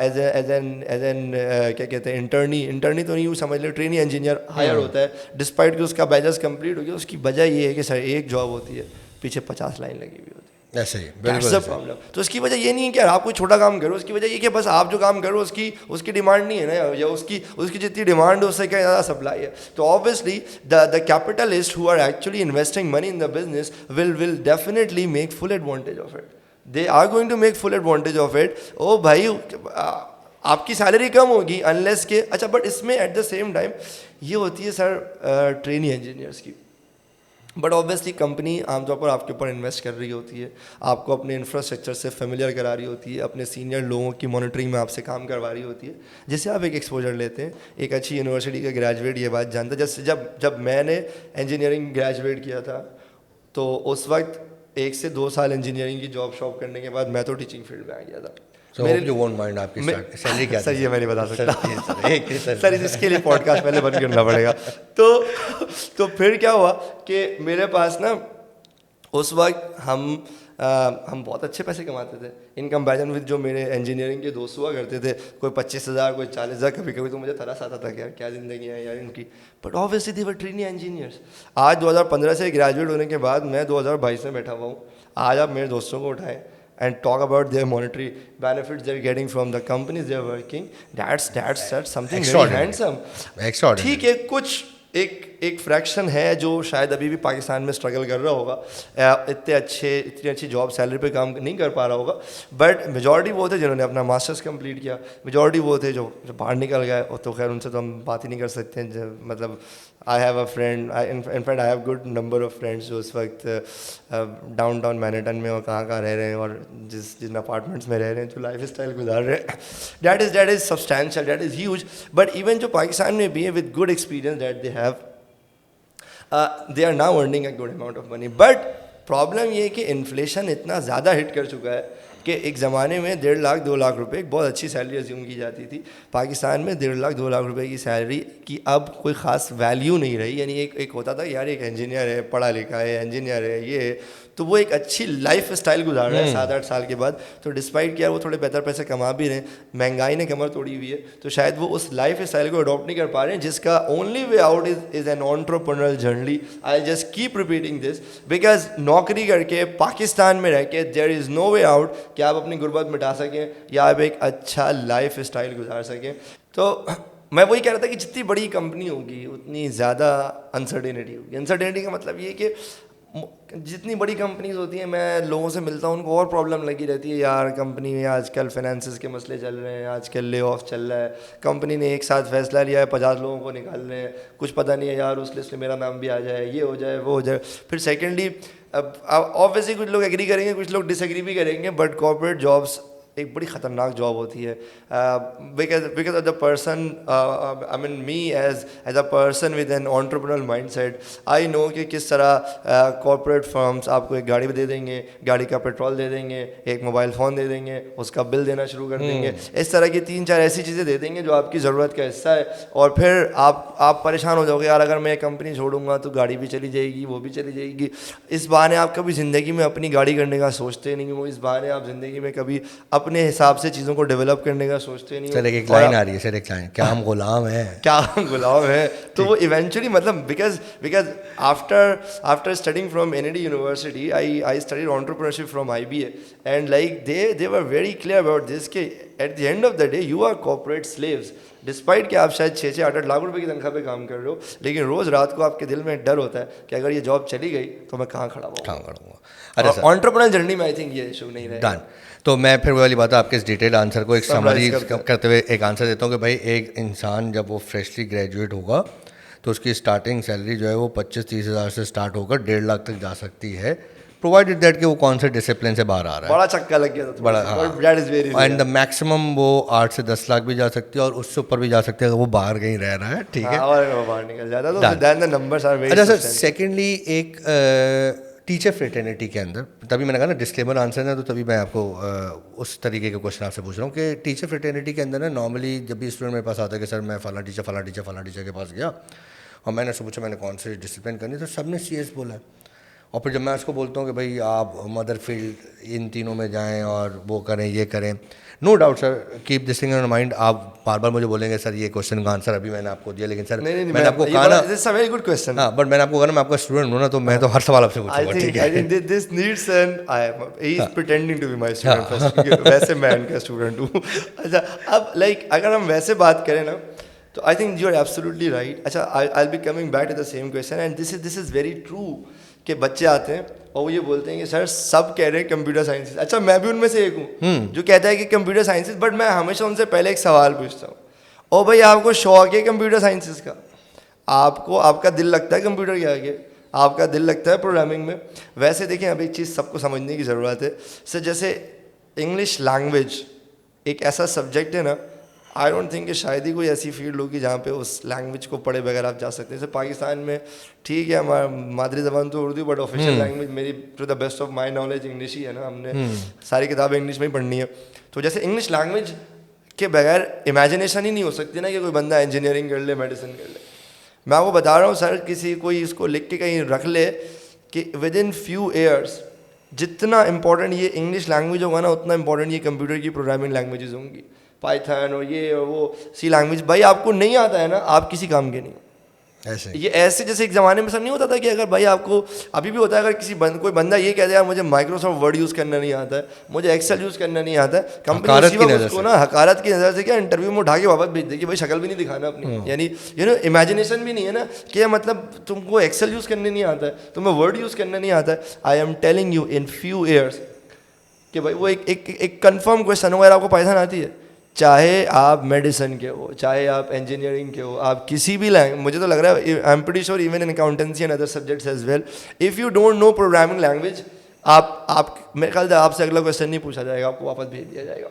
एज एन क्या कहते हैं इंटर्नी तो नहीं यूँ समझ लो, ट्रेनी इंजीनियर हायर होता है, डिस्पाइट कि उसका बैचलर्स कंप्लीट हो गया। उसकी वजह ये है कि सर एक जॉब होती है पीछे 50 लाइन लगी हुई होती है, ऐसे ही बिल्कुल प्रॉब्लम। तो उसकी वजह ये नहीं है कि आप कोई छोटा काम करो, उसकी वजह ये कि बस आप जो काम करो उसकी डिमांड नहीं है ना, या उसकी जितनी डिमांड है उससे क्या ज़्यादा सप्लाई है। तो obviously the capitalist who are actually investing money in the business will definitely make full advantage of it, they are going to make full advantage of it. Oh भाई आपकी सैलरी कम होगी unless के, अच्छा but इसमें eight the same time ये होती है sir trainee engineers की, बट ऑब्वियसली कंपनी आमतौर पर आपके ऊपर इन्वेस्ट कर रही होती है, आपको अपने इंफ्रास्ट्रक्चर से फेमिलियर करा रही होती है, अपने सीनियर लोगों की मॉनिटरिंग में आपसे काम करवा रही होती है, जिससे आप एक एक्सपोजर लेते हैं। एक अच्छी यूनिवर्सिटी का ग्रेजुएट ये बात जानता है, जैसे जब मैंने इंजीनियरिंग ग्रेजुएट किया था तो उस वक्त 1 से 2 साल इंजीनियरिंग की जॉब शॉप करने के बाद मैं तो टीचिंग फील्ड में आ गया था। मेरे वोंट माइंड आपकी सैलरी क्या सर ये मैं नहीं बता सकता सर इसके लिए पॉडकास्ट पहले बंद करना पड़ेगा। तो फिर क्या हुआ कि मेरे पास ना उस वक्त हम बहुत अच्छे पैसे कमाते थे इन कंपैरिजन विद जो मेरे इंजीनियरिंग के दोस्त हुआ करते थे, कोई 25,000 कोई 40,000, कभी कभी तो मुझे तरस आता था कि यार क्या ज़िंदगी है यार इनकी, but obviously they were trainee engineers. आज 2015 से ग्रेजुएट होने के बाद मैं 2022 में बैठा हुआ हूँ। आज आप मेरे दोस्तों को उठाएं, and talk about their monetary benefits they're getting from the companies they're working, that's something very Extraordinary. handsome. Extraordinary. ठीक है, कुछ एक फ्रैक्शन है जो शायद अभी भी पाकिस्तान में स्ट्रगल कर रहा होगा, इतनी अच्छी जॉब सैलरी पे काम नहीं कर पा रहा होगा, बट मेजॉरिटी वो थे जिन्होंने अपना मास्टर्स कंप्लीट किया, मेजॉरिटी वो थे जो बाहर निकल गए, और तो खैर उनसे तो हम बात ही नहीं कर सकते हैं। मतलब I have a friend, in fact I have good number of friends जो उस वक्त डाउनटाउन मैनहट्टन में और कहाँ रह रहे हैं, और जिन अपार्टमेंट्स में रह रहे हैं, जो लाइफ स्टाइल गुजार रहे हैं, that is substantial, that is huge. But even जो पाकिस्तान में भी है with good experience that they have, they are now earning a good amount of money. But problem ये है कि इन्फ्लेशन इतना ज़्यादा हिट कर चुका है कि एक ज़माने में 1.5 लाख 2 लाख रुपए एक बहुत अच्छी सैलरी अज्यूम की जाती थी। पाकिस्तान में 1.5 लाख 2 लाख रुपए की सैलरी की अब कोई ख़ास वैल्यू नहीं रही। यानी एक होता था यार एक इंजीनियर है, पढ़ा लिखा है, इंजीनियर है, ये है, तो वो एक अच्छी लाइफ स्टाइल गुजार रहा है 7-8 साल के बाद। तो डिस्पाइट किया वो थोड़े बेहतर पैसे कमा भी रहे हैं, महंगाई ने कमर तोड़ी हुई है, तो शायद वो उस लाइफ स्टाइल को अडॉप्ट नहीं कर पा रहे हैं, जिसका only way out is an entrepreneurial journey. I just keep repeating this because नौकरी करके पाकिस्तान में रह के there is no way out कि आप अपनी गुर्बत मिटा सकें या आप एक अच्छा लाइफ स्टाइल गुजार सकें। तो मैं वही कह रहा था कि जितनी बड़ी कंपनी होगी उतनी ज़्यादा अनसर्टेनिटी होगी। अनसर्टेनिटी का मतलब ये कि जितनी बड़ी कंपनीज होती हैं, मैं लोगों से मिलता हूँ, उनको और प्रॉब्लम लगी रहती है, यार कंपनी में आजकल फाइनेंसिस के मसले चल रहे हैं, आजकल ले ऑफ चल रहा है, कंपनी ने एक साथ फैसला लिया है 50 लोगों को निकाल रहे हैं, कुछ पता नहीं है यार उस लिस्ट में मेरा नाम भी आ जाए, ये हो जाए वो हो जाए। फिर सेकेंडली अब ऑब्वियसली कुछ लोग एग्री करेंगे, कुछ लोग डिसएग्री भी करेंगे, बट कॉर्पोरेट जॉब्स एक बड़ी ख़तरनाक जॉब होती है। Because of the person, I mean me as a person with an entrepreneurial mindset, I know कि किस तरह कॉर्पोरेट फर्म्स आपको एक गाड़ी भी दे देंगे, गाड़ी का पेट्रोल दे देंगे, एक मोबाइल फ़ोन दे देंगे, उसका बिल देना शुरू कर देंगे, इस तरह की 3-4 ऐसी चीज़ें दे देंगे जो आपकी ज़रूरत का हिस्सा है, और फिर आप परेशान हो जाओगे, यार अगर मैं कंपनी छोड़ूंगा तो गाड़ी भी चली जाएगी, वो भी चली जाएगी। इस बहाने आप कभी ज़िंदगी में अपनी गाड़ी करने का सोचते नहीं हो, इस बहाने आप ज़िंदगी में कभी अपने हिसाब से चीज़ों को डेवलप करने का सोचते नहीं हो। सर एक लाइन आ रही है, सर एक लाइन, क्या हम गुलाम हैं? क्या हम गुलाम हैं? तो वो इवेंचुअली मतलब because after studying from NED university I studied entrepreneurship from IBA, and like they were very clear about this कि at the end of the day you are corporate slaves. Despite कि आप शायद 6-8 लाख रुपए की तनख्वाह पे काम कर रहे हो, लेकिन रोज़ रात को आपके दिल में एक डर होता है कि अगर ये जॉब चली गई तो मैं कहाँ खड़ा हूँ। अरे एंटरप्रेन्योर जर्नी में आई थिंक ये इशू नहीं रहेगा। डन। तो मैं फिर वाली बात है, आपके इस डिटेल आंसर को एक समरी करते हुए एक आंसर देता हूँ कि भाई एक इंसान जब वो फ्रेशली ग्रेजुएट होगा तो उसकी स्टार्टिंग सैलरी जो है वो 25-30 हज़ार से स्टार्ट होकर 1.5 लाख तक जा सकती है, प्रोवाइडेड दैट कि वो कौन से डिसिप्लिन से बाहर आ रहा है। बड़ा चक्का लग गया था बड़ा, हाँ। एंड द मैक्सिमम वो 8 से 10 लाख भी जा सकती है और उससे ऊपर भी जा सकती है अगर वो बाहर कहीं रह रहा है, ठीक है, और वो बाहर निकल जाता है, तो then the numbers are very. अच्छा सर, सेकेंडली एक टीचर फ्रेटर्निटी के अंदर, तभी मैंने कहा ना डिस्क्लेमर आंसर है, तो तभी मैं आपको उस तरीके के क्वेश्चन आपसे पूछ रहा हूँ कि टीचर फ्रेटर्निटी के अंदर ना नॉर्मली जब भी स्टूडेंट मेरे पास आता है कि सर मैं फला टीचर के पास गया और मैंने उससे पूछा मैंने कौन से डिसिप्लिन करनी, तो सबने CS बोला है। और फिर जब मैं उसको बोलता हूँ कि भाई आप मदर फील्ड इन तीनों में जाएं और वो करें ये करें, no doubt sir, keep this thing in mind. आप बार बार मुझे बोलेंगे सर ये क्वेश्चन का आंसर अभी मैंने आपको दिया, लेकिन सर मैंने आपको कहा ना, this is a very good question. हाँ, बट मैंने आपको कहा ना मैं आपका स्टूडेंट हूँ ना, तो मैं तो हर सवाल आपसे पूछूंगा, ठीक है। I think this needs and I am he is pretending to be my student first, क्योंकि वैसे मैं इनका स्टूडेंट हूँ। अच्छा, अब लाइक अगर हम वैसे बात करें ना, तो I think you are absolutely right. अच्छा, I will be coming back to the same question, and this is very true कि बच्चे आते हैं और वो ये बोलते हैं कि सर सब कह रहे हैं कंप्यूटर साइंसेस। अच्छा, मैं भी उनमें से एक हूँ जो कहता है कि कंप्यूटर साइंसेस, बट मैं हमेशा उनसे पहले एक सवाल पूछता हूँ, ओ भाई आपको शौक है कंप्यूटर साइंसेस का? आपको आपका दिल लगता है कंप्यूटर के आगे? आपका दिल लगता है प्रोग्रामिंग में? वैसे देखें, अब एक चीज़ सबको समझने की ज़रूरत है सर, जैसे इंग्लिश लैंग्वेज एक ऐसा सब्जेक्ट है ना, आई डोंट थिंक कि शायद ही कोई ऐसी फील्ड होगी जहाँ पे उस लैंग्वेज को पढ़े बगैर आप जा सकते हैं। जैसे पाकिस्तान में ठीक है हमारा मादरी ज़बान तो उर्दू, बट ऑफिशियल लैंग्वेज मेरी to the best of my knowledge English ही है ना, हमने सारी किताबें इंग्लिश में ही पढ़नी है। तो जैसे इंग्लिश लैंग्वेज के बगैर इमेजिनेशन ही नहीं हो सकती ना कि कोई बंदा इंजीनियरिंग कर ले, मेडिसिन कर ले। मैं आपको बता रहा हूँ सर, किसी कोई इसको लिख के कहीं रख ले कि विद इन फ्यू ईयर्स जितना इंपॉर्टेंट ये इंग्लिश लैंग्वेज होगा ना, उतना इंपॉर्टेंट ये कंप्यूटर की प्रोग्रामिंग लैंग्वेजेस होंगी, पाइथन और ये और वो सी लैंग्वेज। भाई आपको नहीं आता है ना, आप किसी काम के नहीं। ऐसे ये ऐसे जैसे एक ज़माने में सब नहीं होता था कि अगर भाई आपको, अभी भी होता है, अगर कोई बंदा ये कहता है यार मुझे माइक्रोसॉफ्ट वर्ड यूज़ करना नहीं आता है, मुझे एक्सेल यूज़ करना नहीं आता है, कंपनी हकारत की नज़र उसको से। ना हकारत की नज़र से क्या इंटरव्यू में उठा के वापस भेज देगी, भाई शक्ल भी नहीं दिखाना अपनी, यानी इमेजिनेशन भी नहीं है ना कि मतलब तुमको एक्सेल यूज़ करने नहीं आता है, तुम्हें वर्ड यूज़ करना नहीं आता है। I am telling you in few years कि भाई वो एक कंफर्म क्वेश्चन हो, अगर आपको पाइथन आती है, चाहे आप मेडिसिन के हो, चाहे आप इंजीनियरिंग के हो, आप किसी भी लैंग्वेज, मुझे तो लग रहा है I am pretty sure even in accountancy and other subjects as well, if you don't know programming language, आप मेरे ख्याल से आपसे अगला क्वेश्चन नहीं पूछा जाएगा, आपको वापस भेज दिया जाएगा।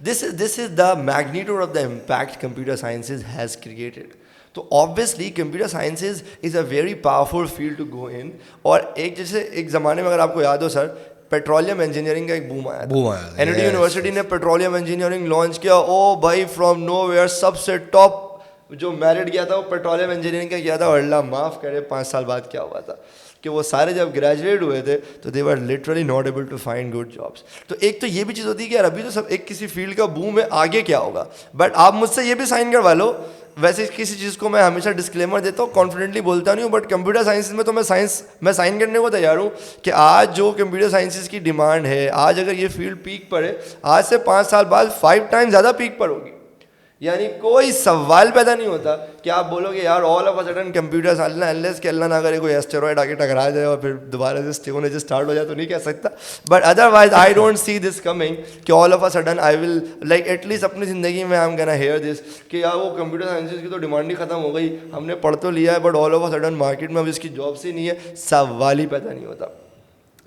This is the magnitude of the impact computer sciences has created. तो obviously computer sciences is a very powerful field to go in. और एक जैसे एक ज़माने में अगर आपको याद हो सर, पेट्रोलियम इंजीनियरिंग का एक बूम आया था। एनआईटी यूनिवर्सिटी ने पेट्रोलियम इंजीनियरिंग लॉन्च किया। ओ भाई फ्रॉम नोवेयर सबसे टॉप जो मेरिट किया था वो पेट्रोलियम इंजीनियरिंग का किया था। और अल्लाह माफ़ करे 5 साल बाद क्या हुआ था कि वो सारे जब ग्रेजुएट हुए थे तो they were literally not able to find good jobs. तो एक तो ये भी चीज़ होती है कि यार अभी तो सब एक किसी फील्ड का बूम है, आगे क्या होगा, बट आप मुझसे ये भी साइन करवा लो। वैसे किसी चीज़ को मैं हमेशा डिस्क्लेमर देता हूँ, कॉन्फिडेंटली बोलता नहीं हूँ, बट कंप्यूटर साइंस में तो मैं साइन करने को तैयार हूँ कि आज जो कंप्यूटर साइंसेस की डिमांड है, आज अगर ये फील्ड पीक पर है, आज से 5 साल बाद 5 टाइम्स ज़्यादा पीक पर होगी। यानी कोई सवाल पैदा नहीं होता कि आप बोलोगे यार all of a sudden computer unless कि अल्लाह ना करे कोई एस्टेरॉयड आके टकरा जाए और फिर दोबारा से स्टेगोने से स्टार्ट हो जाए तो नहीं कह सकता। But otherwise I don't see this coming कि all of a sudden I will like at least अपनी ज़िंदगी में I am gonna hear this कि यार वो कंप्यूटर साइंसेज की तो डिमांड ही खत्म हो गई, हमने पढ़ तो लिया है but all of a sudden market में अब इसकी जॉब्स ही नहीं है, सवाल ही पैदा नहीं होता।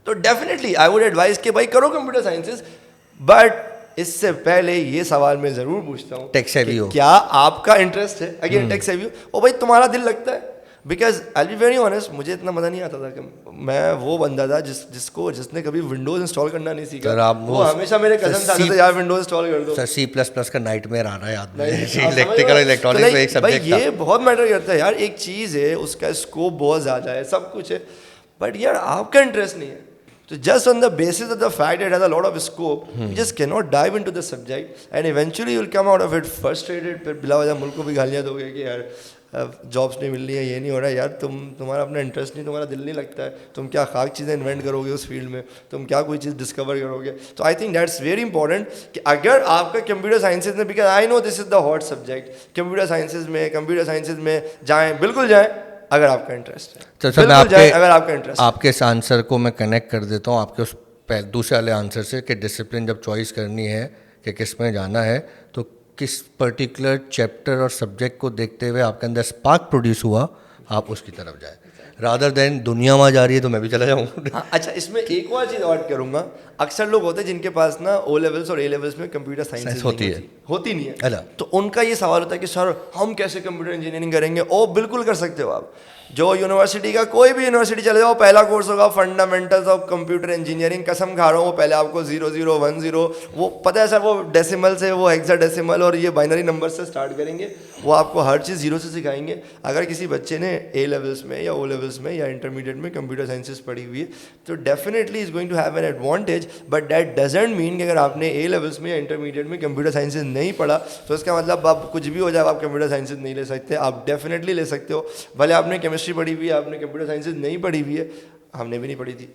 तो डेफिनेटली आई वुड एडवाइज कि भाई करो कंप्यूटर साइंसेज, बट इससे पहले ये सवाल मैं जरूर पूछता हूँ टेक सेवी हो, क्या आपका इंटरेस्ट है, अगेन टेक सेवी हो, और भाई तुम्हारा दिल लगता है। Because I be very honest, मुझे इतना मज़ा नहीं आता था कि मैं वो बंदा था जिसने कभी विंडोज इंस्टॉल करना नहीं सीखा। वो हमेशा मेरे कजन आते थे यार विंडोज इंस्टॉल कर दो। सर C++ का नाइटमेयर आ रहा है याद में, इलेक्ट्रिकल इलेक्ट्रॉनिक्स में एक सब्जेक्ट था। ये बहुत मैटर करता है यार, एक चीज़ है उसका स्कोप बहुत ज़्यादा है, सब कुछ है, बट यार आपका इंटरेस्ट नहीं है। So just on the basis of the fact it has a lot of scope, you just cannot dive into the subject and eventually you'll come out of it frustrated। फिर बिला वजह मुल्क को भी गालियाँ दोगे कि यार जॉब्स नहीं मिल रही है, ये नहीं हो रहा है, यार तुम्हारा अपना इंटरेस्ट नहीं, तुम्हारा दिल नहीं लगता है, तुम क्या खाक चीज़ें इन्वेंट करोगे उस फील्ड में, तुम क्या कोई चीज़ डिस्कवर करोगे। तो I think that's very important कि अगर आपका कंप्यूटर साइंसेज में, because I no this is the hot subject, computer sciences में जाएँ, बिल्कुल जाएँ अगर आपका इंटरेस्ट है। तो सर मैं अगर आपका इंटरेस्ट, आपके इस आंसर को मैं कनेक्ट कर देता हूँ आपके उस दूसरे वाले आंसर से कि डिसिप्लिन जब चॉइस करनी है कि किस में जाना है तो किस पर्टिकुलर चैप्टर और सब्जेक्ट को देखते हुए आपके अंदर स्पार्क प्रोड्यूस हुआ, आप उसकी तरफ जाए, रादर देन दुनिया वहाँ जा रही है तो मैं भी चला जाऊँ। हाँ, अच्छा इसमें एक और चीज़ ऐड करूँगा, अक्सर लोग होते हैं जिनके पास ना ओ लेवल्स और ए लेवल्स में कंप्यूटर साइंस होती नहीं है, तो उनका ये सवाल होता है कि सर हम कैसे कंप्यूटर इंजीनियरिंग करेंगे। ओ बिल्कुल कर सकते हो आप, जो यूनिवर्सिटी का कोई भी यूनिवर्सिटी चले जाओ, पहला कोर्स होगा फंडामेंटल्स ऑफ कंप्यूटर इंजीनियरिंग, कसम खा रहा हूँ, पहले आपको 0010 वो पता है सर, वो डेसिमल से, वो हेक्साडेसिमल और ये बाइनरी नंबर से स्टार्ट करेंगे, वो आपको हर चीज़ 0 से सिखाएंगे। अगर किसी बच्चे ने ए लेवल्स में या ओ लेवल्स में या इंटरमीडिएट में कंप्यूटर साइंसेस पढ़ी हुई है तो definitely is going to have an advantage, but that doesn't mean कि अगर आपने ए लेवल्स में या इंटरमीडिएट में कंप्यूटर साइंसेस नहीं पढ़ा तो इसका मतलब आप कुछ भी हो जाए आप कंप्यूटर साइंसेस नहीं ले सकते। आप डेफिनेटली ले सकते हो, भले आपने केमिस्ट्री पढ़ी हुई है, आपने कंप्यूटर साइंसेस नहीं पढ़ी हुई है, हमने भी नहीं पढ़ी थी,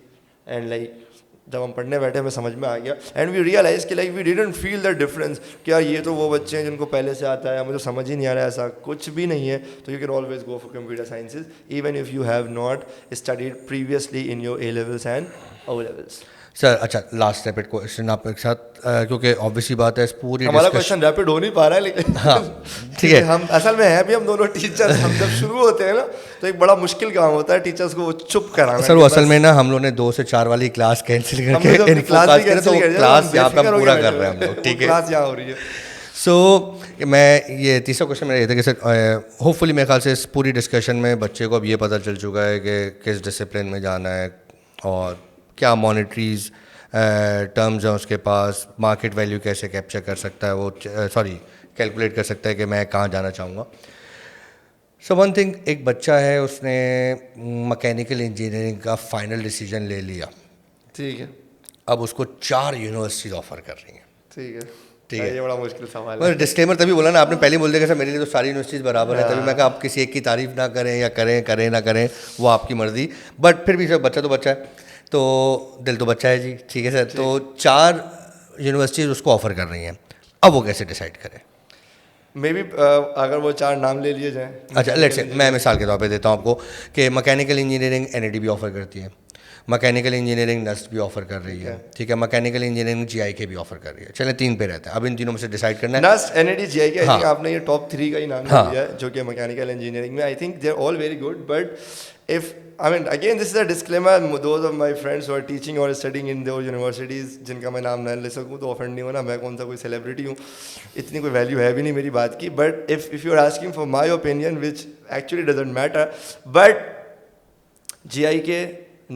एंड लाइक जब हम पढ़ने बैठे हमें समझ में आ गया एंड वी रियलाइज कि like we didn't feel the difference कि यार ये तो वो बच्चे हैं जिनको पहले से आता है, मुझे समझ ही नहीं आ रहा है, ऐसा कुछ भी नहीं है। तो you can always go for computer sciences even if you have not studied previously in your A levels and O levels. Sir अच्छा लास्ट रैपिड क्वेश्चन आपके साथ, क्योंकि ऑब्वियसली बात है इस पूरी हमारा क्वेश्चन रैपिड हो नहीं पा रहा है लेकिन हाँ ठीक है, हम असल में है भी हम दोनों टीचर्स, हम जब शुरू होते हैं ना तो एक बड़ा मुश्किल काम होता है टीचर्स को चुप कराना। सर वो असल में ना हम लोग ने 2 से 4 वाली क्लास कैंसिल करके क्लास यहाँ पे हम पूरा कर रहे हैं हम लोग, ठीक है, क्लास यहाँ हो रही है। सो मैं ये तीसरा क्वेश्चन मेरा ये था कि सर होपफुली मेरे ख्याल से इस पूरी डिस्कशन में बच्चे को अब ये पता चल चुका है कि किस डिसिप्लिन में जाना है और क्या मॉनेटरीज टर्म्स हैं उसके पास, मार्केट वैल्यू कैसे कैप्चर कर सकता है वो, कैलकुलेट कर सकता है कि मैं कहाँ जाना चाहूँगा। सो वन थिंग, एक बच्चा है उसने मैकेनिकल इंजीनियरिंग का फाइनल डिसीजन ले लिया, ठीक है, अब उसको 4 यूनिवर्सिटीज़ ऑफ़र कर रही हैं, ठीक है, ठीक है। ये बड़ा मुश्किल सवाल है। और डिस्क्लेमर तभी बोला ना आपने, पहले बोल दिया कि सर मेरे लिए तो सारी यूनिवर्सिटीज़ बराबर है, तभी मैं कहा आप किसी एक की तारीफ ना करें या करें ना करें, वो आपकी मर्ज़ी, बट फिर भी सर बच्चा तो बच्चा है, तो दिल तो बच्चा है जी, ठीक है सर। तो 4 यूनिवर्सिटीज़ उसको ऑफ़र कर रही हैं, अब वो कैसे डिसाइड करें? मे बी अगर वो 4 नाम ले लिए जाएँ। अच्छा लेट्स से मैं मिसाल के तौर पे देता हूँ आपको कि मैकेनिकल इंजीनियरिंग एनईडी भी ऑफ़र करती है, मैकेनिकल इंजीनियरिंग नस्ट भी ऑफ़र कर रही है, ठीक है, मैकेनिकल इंजीनियरिंग जीआईके भी ऑफ़र कर रही है। चले 3 पे रहते हैं, अब इन तीनों में से डिसाइड करना है। नस्ट, एनईडी, जीआईके, आई हाँ। थिंक आपने ये टॉप 3 का ही नाम हाँ। लिया है जो कि मैकेनिकल इंजीनियरिंग में। I think they are all very good, but if I mean again this is a disclaimer, those of my friends who are teaching or studying in those universities जिनका मैं नाम ना ले सकूँ तो ऑफेंड नहीं होना, मैं कौन सा कोई सेलिब्रिटी हूँ, इतनी कोई वैल्यू है भी नहीं मेरी बात की, but if you are asking for my opinion which actually doesn't matter, but GIK,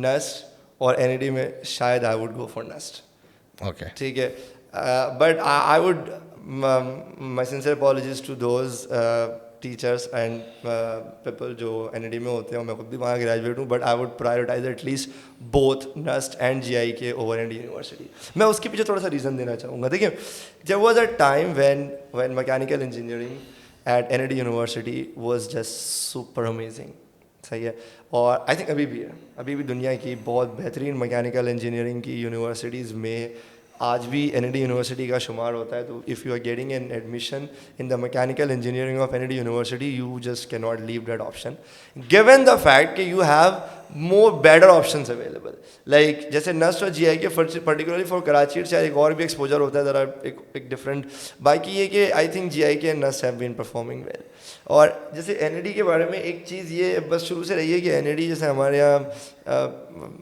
NUST और NED में शायद I would go for NUST, okay ठीक है, but I would my sincere apologies to those teachers and people जो NED में होते हैं, मैं खुद भी वहाँ ग्रेजुएट हूँ, but I would prioritize at least both NUST and GIK over NED university. मैं उसके पीछे थोड़ा सा रीज़न देना चाहूँगा। देखिए, there was a time when mechanical engineering at NED university was just super amazing, सही है, और आई थिंक अभी भी है, अभी भी दुनिया की बहुत बेहतरीन मैकेनिकल इंजीनियरिंग की यूनिवर्सिटीज़ में आज भी एनईडी यूनिवर्सिटी का शुमार होता है। तो if you are getting an admission in the mechanical engineering of NED university, you just can not leave that option given the fact कि you have more better options available. Like जैसे NUST और GIK particularly for Karachi शायद एक और भी exposure होता है ज़रा एक डिफरेंट, बाकी ये कि I think GIK and NUST have been performing well. और जैसे एनईडी के बारे में एक चीज़ ये बस शुरू से रही है कि एनईडी जैसे हमारे यहाँ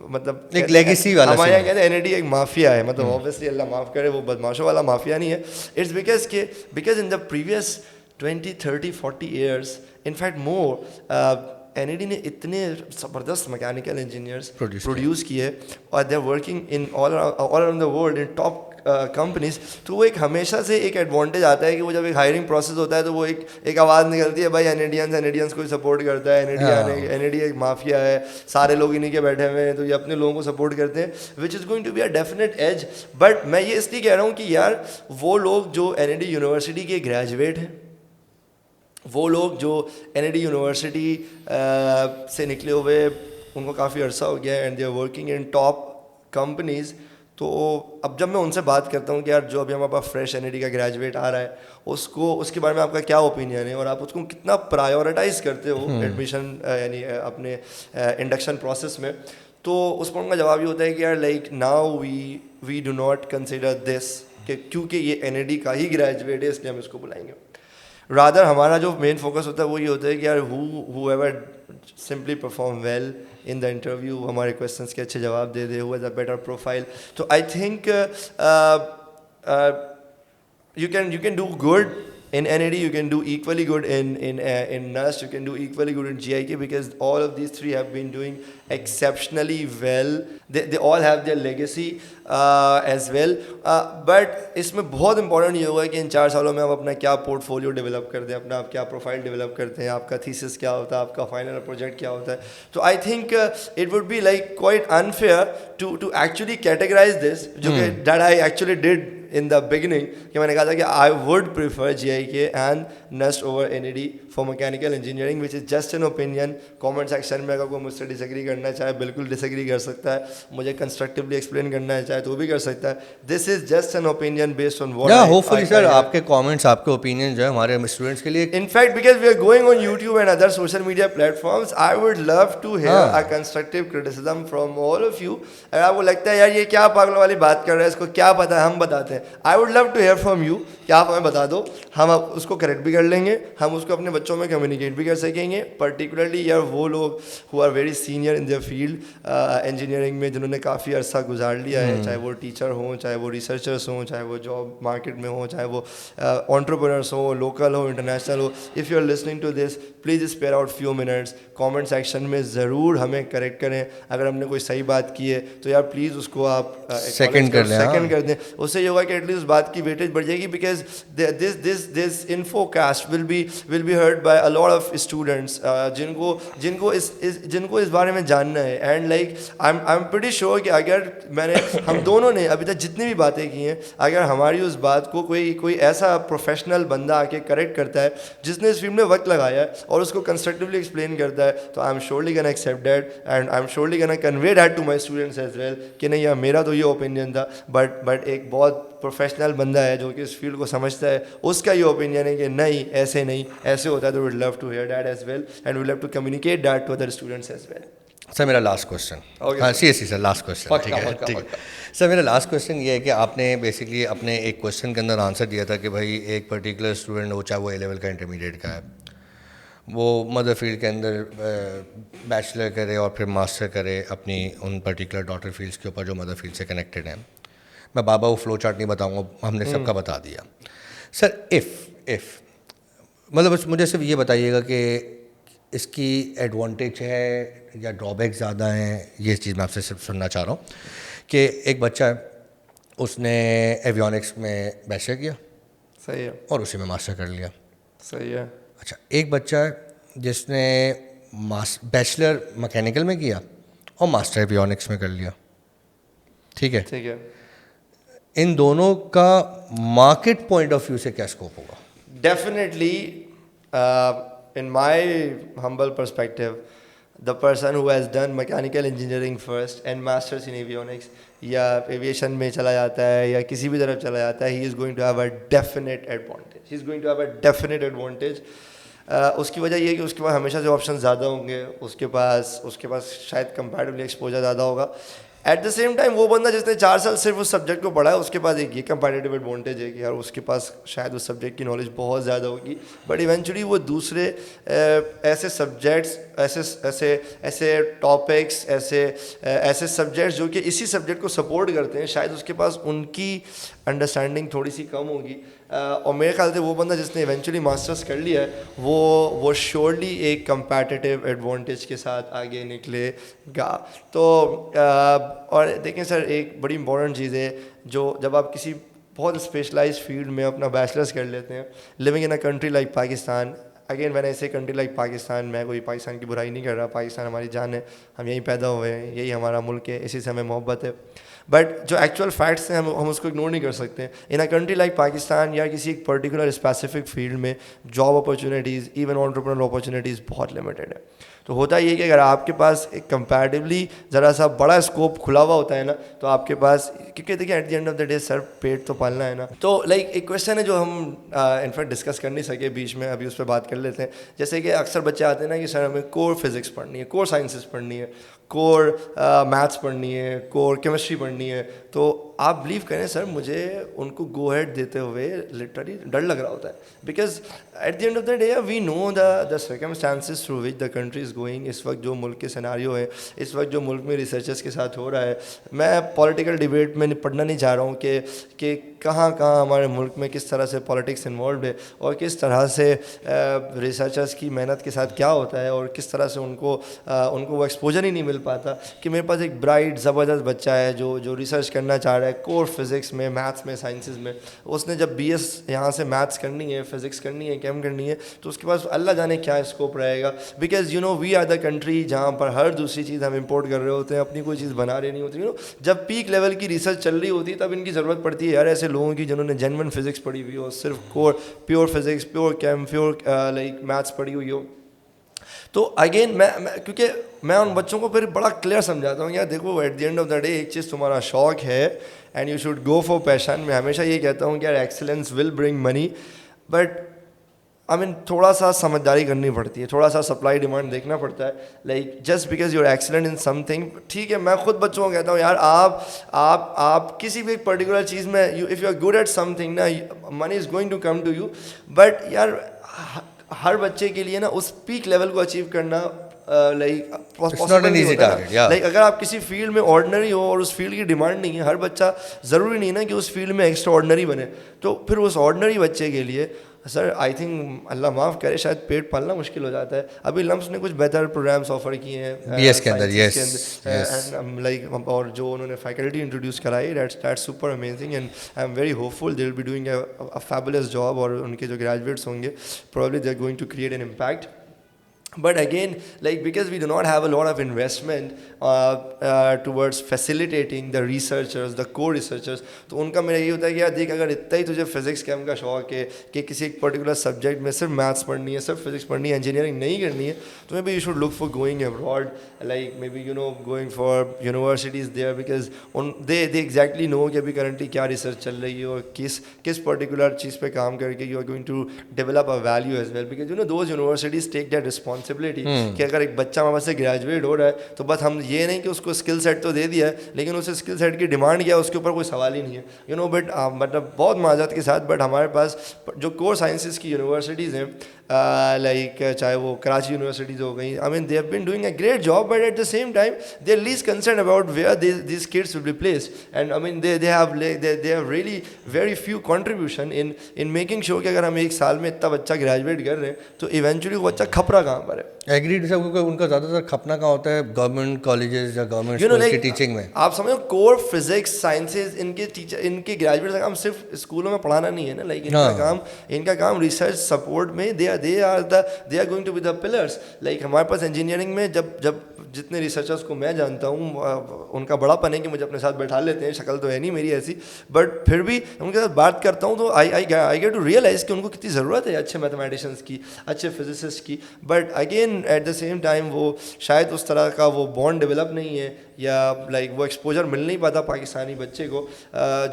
मतलब एक लेगेसी वाला हमारे यहाँ कहते हैं एनईडी एक माफिया है, मतलब ऑब्वियसली अल्लाह माफ़ करे वो बदमाशों वाला माफिया नहीं है। It's because in the previous 20, 30, 40 years, in fact more, NED ने इतने ज़बरदस्त मैकेनिकल इंजीनियर्स प्रोड्यूस किए और they are working in all around the world in top companies. तो वो एक हमेशा से एक एडवांटेज आता है कि वो जब एक हायरिंग प्रोसेस होता है तो वो एक आवाज़ निकलती है, भाई एनईडियंस को सपोर्ट करता है, एनईडी एक माफिया है, सारे लोग इन्हीं के बैठे हुए हैं, तो ये अपने लोगों को सपोर्ट करते हैं, which is going to be a definite edge. But मैं ये इसलिए कह रहा हूँ कि यार वो लोग जो एनईडी यूनिवर्सिटी के ग्रेजुएट हैं, वो लोग जो एनईडी यूनिवर्सिटी से निकले हुए, उनको काफ़ी अर्सा हो गया and they are working in top companies. तो अब जब मैं उनसे बात करता हूँ कि यार जो अभी हमारे पास फ्रेश एनईडी का ग्रेजुएट आ रहा है, उसके बारे में आपका क्या ओपिनियन है और आप उसको कितना प्रायोरिटाइज करते हो एडमिशन यानी अपने इंडक्शन प्रोसेस में, तो उस पर उनका जवाब ये होता है कि यार like now we do not consider this कि क्योंकि ये एनईडी का ही ग्रेजुएट है इसलिए हम इसको बुलाएंगे। रादर हमारा जो मेन फोकस होता है वो ये होता है कि यार whoever simply perform well in the interview, हमारे क्वेश्चंस के अच्छे जवाब दे who has a better profile. तो I think you can do good in NAD, you can do equally good in NUST, you can do equally good in GIK, because all of these three have been doing exceptionally well. They all have their legacy as well. But इसमें बहुत important ये हुआ है कि इन 4 सालों में आप अपना क्या पोर्टफोलियो डेवलप करते हैं, अपना आप क्या प्रोफाइल डेवलप करते हैं, आपका थीसिस क्या होता है, आपका फाइनल प्रोजेक्ट क्या होता है। तो I think it would be like quite unfair to actually categorise this, जो कि that I actually did in the beginning, कि मैंने कहा था कि I would prefer GIK and NUST over NED for mechanical engineering, which is just an opinion. Comment section में अगर कोई मुझसे disagree करना चाहे बिल्कुल disagree कर सकता है, मुझे constructively explain करना चाहे तो भी कर सकता है। This is just an opinion based on what hopefully sir आपके comments, आपके opinion जो है हमारे students के लिए, in fact because we are going on YouTube and other social media platforms, I would love to hear a constructive criticism from all of you। अगर आपको लगता है यार ये क्या पागलों वाली बात कर रहा है, इसको क्या पता है, हम बताते हैं। I would love to hear from you, क्या आप हमें बता दो, हम उसको करेक्ट भी कर लेंगे, हम उसको अपने बच्चों में कम्युनिकेट भी कर सकेंगे। पर्टिकुलरली यार वो लोग who are very senior in their field engineering में, जिन्होंने काफ़ी अरसा गुजार लिया है, चाहे वो टीचर हों, चाहे वो रिसर्चर्स हों, चाहे वो जॉब मार्केट में हों, चाहे वो एंटरप्रेन्योर्स हों, लोकल हो, इंटरनेशनल हो। If you are listening to this, please spare out few minutes, comment section में ज़रूर हमें करेक्ट करें। अगर हमने कोई सही बात की है तो यार प्लीज़ उसको आप सेकंड कर दें। उससे ये होगा कि एटलीस्ट बात की वेटेज बढ़ जाएगी, because this infocast will be heard by a lot of students जिनको इस बारे में जानना है। And like I am pretty sure कि अगर हम दोनों ने अभी तक जितनी भी बातें की हैं, अगर हमारी उस बात को कोई ऐसा प्रोफेशनल बंदा आके करेक्ट करता है जिसने इस फील्ड में वक्त लगाया है और उसको कंस्ट्रक्टिवली एक्सप्लेन करता है, तो I am surely gonna accept that and I am surely gonna convey that to my students as well कि नहीं यार मेरा तो ये ओपिनियन था, बट एक बहुत प्रोफेशनल बंदा है जो कि इस फील्ड को समझता है, उसका ये ओपिनियन है कि नहीं ऐसे होता है, तो we would love to hear that as well and we love to communicate that to other students as well. Sir मेरा लास्ट क्वेश्चन, हाँ सीरियसली सर लास्ट क्वेश्चन, ठीक है ठीक है सर, मेरा लास्ट क्वेश्चन ये है कि आपने बेसिकली अपने एक क्वेश्चन के अंदर आंसर दिया था कि भाई एक पर्टिकुलर स्टूडेंट हो, चाहे वो ए लेवल का इंटरमीडिएट का है, वो मदर फील्ड के अंदर बैचलर करे और फिर मास्टर करे अपनी उन पर्टिकुलर डॉटर फील्ड्स के ऊपर जो मदर फील्ड से कनेक्टेड हैं। मैं बाबा वो फ्लो चार्ट नहीं बताऊँगा, हमने सबका बता दिया। सर इफ़ मतलब बस मुझे सिर्फ ये बताइएगा कि इसकी एडवांटेज है या ड्रॉबैक ज़्यादा हैं, ये चीज़ मैं आपसे सिर्फ सुनना चाह रहा हूँ कि एक बच्चा है, उसने एवियोनिक्स में बैचलर किया, सही है, और उसी में मास्टर कर लिया, सही है। अच्छा एक बच्चा है जिसने बैचलर मैकेनिकल में किया और मास्टर एवियोनिक्स में कर लिया, ठीक है, ठीक है। इन दोनों का मार्केट पॉइंट ऑफ व्यू से क्या स्कोप होगा? Definitely in my humble perspective, the person who has done mechanical engineering first and masters in avionics या एविएशन में चला जाता है या किसी भी तरफ चला जाता है, he is going to have a definite advantage. He is going to have a definite advantage. उसकी वजह ये है कि उसके पास हमेशा से ऑप्शन ज़्यादा होंगे, उसके पास शायद कंपैरेटिवली एक्सपोजर ज़्यादा होगा। एट द सेम टाइम वो बंदा जिसने 4 साल सिर्फ उस सब्जेक्ट को पढ़ा है, उसके पास एक ये कंपैरेटिव एडवांटेज है कि यार उसके पास शायद उस सब्जेक्ट की नॉलेज बहुत ज़्यादा होगी, बट इवेंचुअली वो दूसरे ऐसे सब्जेक्ट्स, ऐसे टॉपिक्स, ऐसे सब्जेक्ट्स जो कि इसी सब्जेक्ट को सपोर्ट करते हैं, शायद उसके पास उनकी अंडरस्टैंडिंग थोड़ी सी कम होगी। और मेरे ख्याल से वो बंदा जिसने इवेंचुअली मास्टर्स कर लिया है वो श्योरली एक कंपैटिटिव एडवांटेज के साथ आगे निकलेगा। तो और देखें सर, एक बड़ी इंपॉर्टेंट चीज़ है, जो जब आप किसी बहुत स्पेशलाइज्ड फील्ड में अपना बैचलर्स कर लेते हैं, living in a country like Pakistan, again when I से कंट्री लाइक पाकिस्तान, मैं कोई पाकिस्तान की बुराई नहीं कर रहा, पाकिस्तान हमारी जान है, हम यहीं पैदा हुए हैं, यही हमारा मुल्क है, इसी से हमें मोहब्बत है, बट जो एक्चुअल फैक्ट्स हैं हम उसको इग्नोर नहीं कर सकते। इन अ कंट्री लाइक पाकिस्तान या किसी एक पर्टिकुलर स्पेसिफिक फील्ड में job opportunities, even entrepreneur opportunities बहुत लिमिटेड है। तो होता ये कि अगर आपके पास एक कंपैरेटिवली ज़रा सा बड़ा स्कोप खुला हुआ होता है ना, तो आपके पास, क्योंकि देखिए at the end of the day sir पेट तो पालना है ना। तो लाइक एक क्वेश्चन है जो हम इनफैक्ट डिस्कस कर नहीं सके बीच में, अभी उस पर बात कर लेते हैं। जैसे कि अक्सर बच्चे आते हैं ना कि सर हमें कोर फिज़िक्स पढ़नी है, कोर साइंसेस पढ़नी है, कोर मैथ्स पढ़नी है, कोर केमिस्ट्री पढ़नी है, तो आप बिलीव करें सर, मुझे उनको गो हेड देते हुए लिटरली डर लग रहा होता है, because at the end of the day we know the circumstances through which the country is going. इस वक्त जो मुल्क के सिनारियो है, इस वक्त जो मुल्क में रिसर्चर्स के साथ हो रहा है, मैं पॉलिटिकल डिबेट में पढ़ना नहीं चाह रहा हूँ कि कहाँ हमारे मुल्क में किस तरह से पॉलिटिक्स इन्वॉल्व है और किस तरह से रिसर्चर्स की मेहनत के साथ क्या होता है और किस तरह से उनको वो एक्सपोजर ही नहीं मिल पाता कि मेरे पास एक ब्राइट ज़बरदस्त बच्चा है जो रिसर्च करना चाह रहा है कोर फिज़िक्स में, मैथ्स में, साइंसेस में। उसने जब BS यहाँ से मैथ्स करनी है, फिज़िक्स करनी है, केम करनी है, तो उसके पास अल्लाह जाने क्या स्कोप रहेगा, because you know we are the country जहाँ पर हर दूसरी चीज़ हम इंपोर्ट कर रहे होते हैं, अपनी कोई चीज़ बना रही नहीं होती। यू नो जब पीक लेवल की रिसर्च चल रही होती है तब इनकी ज़रूरत पड़ती है यार ऐसे लोगों की जिन्होंने जेन्युइन फिज़िक्स पढ़ी हुई हो, सिर्फ कोर प्योर फिज़िक्स, प्योर केम, प्योर लाइक मैथ्स पढ़ी हुई हो। तो अगेन मैं क्योंकि मैं उन बच्चों को फिर बड़ा क्लियर समझाता हूँ, यार देखो eight the end of the day एक चीज़ तुम्हारा शौक है and you should go for passion. मैं हमेशा ये कहता हूँ कि यार excellence will bring money, but I mean थोड़ा सा समझदारी करनी पड़ती है, थोड़ा सा सप्लाई डिमांड देखना पड़ता है। Like just because you are excellent in something, ठीक है, मैं खुद बच्चों को कहता हूँ यार आप किसी भी पर्टिकुलर चीज़ में if you are good at something ना, money is going to come to you, but यार हर बच्चे के लिए ना उस पीक लेवल को अचीव करना लाइक लाइक अगर आप किसी फील्ड में ऑर्डिनरी हो और उस फील्ड की डिमांड नहीं है, हर बच्चा ज़रूरी नहीं ना कि उस फील्ड में एक्स्ट्रा ऑर्डिनरी बने, तो फिर उस ऑर्डिनरी बच्चे के लिए सर आई थिंक अल्लाह माफ़ करे शायद पेट पालना मुश्किल हो जाता है। अभी लम्स ने कुछ बेहतर प्रोग्राम्स ऑफर किए हैं BS के अंदर, yes, एंड लाइक और जो उन्होंने फैकल्टी इंट्रोड्यूस कराई, that's super amazing and I am very hopeful they will be doing a fabulous job, और उनके जो ग्रेजुएट्स होंगे probably they're going to create an impact. But again, like because we do not have a lot of investment towards facilitating the researchers, the core researchers, तो उनका मेरा यही होता है कि यार देख, अगर इतना ही तुझे फिजिक्स केम का शौक है कि किसी एक पर्टिकुलर सब्जेक्ट में सिर्फ मैथ्स पढ़नी है, सिर्फ फिजिक्स पढ़नी है, इंजीनियरिंग नहीं करनी है, तो maybe you should look for going abroad, like maybe going for universities there, because they exactly know कि अभी करंटली क्या रिसर्च चल रही है और किस पर्टिकुलर चीज़ पे काम करके you are going to develop a value as well, because those universities take that responsibility कि अगर एक बच्चा हमारे से ग्रेजुएट हो रहा है तो बस हम ये नहीं कि उसको स्किल सेट तो दे दिया है, लेकिन उसे स्किल सेट की डिमांड क्या है उसके ऊपर कोई सवाल ही नहीं है, बट मतलब बहुत माजत के साथ, बट हमारे पास जो कोर साइंसेस की यूनिवर्सिटीज़ हैं, लाइक चाहे वो कराची यूनिवर्सिटीज़ हो गई, I mean they have been doing a great job, but at the same time they are least concern about where this kids will be placed, and I mean they have really very few contribution in making sure कि अगर हम एक साल में इतना बच्चा graduate कर रहे हैं तो इवेंचुअली वो बच्चा खपरा कहाँ पर है। एग्रीड सब, क्योंकि उनका ज़्यादातर खपना कहाँ होता है गवर्नमेंट कॉलेजेस या गवर्नमेंट स्कूल की टीचिंग में। आप समझो कोर फिजिक्स साइंसेज इनके टीचर, इनके ग्रेजुएट का काम सिर्फ स्कूलों में पढ़ाना नहीं है ना, लाइक इनका काम रिसर्च सपोर्ट में they are going to be the pillars. Like हमारे पास इंजीनियरिंग में जब जितने रिसर्चर्स को मैं जानता हूँ उनका बड़ापन है कि मुझे अपने साथ बैठा लेते हैं, शक्ल तो है नहीं मेरी ऐसी, बट फिर भी उनके साथ बात करता हूँ तो आई गेट टू रियलाइज़ कि उनको कितनी ज़रूरत है अच्छे मैथमेटिशियंस की, अच्छे फिजिसिस्ट की, but again eight the same time वो शायद उस तरह का वो बॉन्ड डेवलप नहीं है या लाइक वो एक्सपोजर मिल नहीं पाता पाकिस्तानी बच्चे को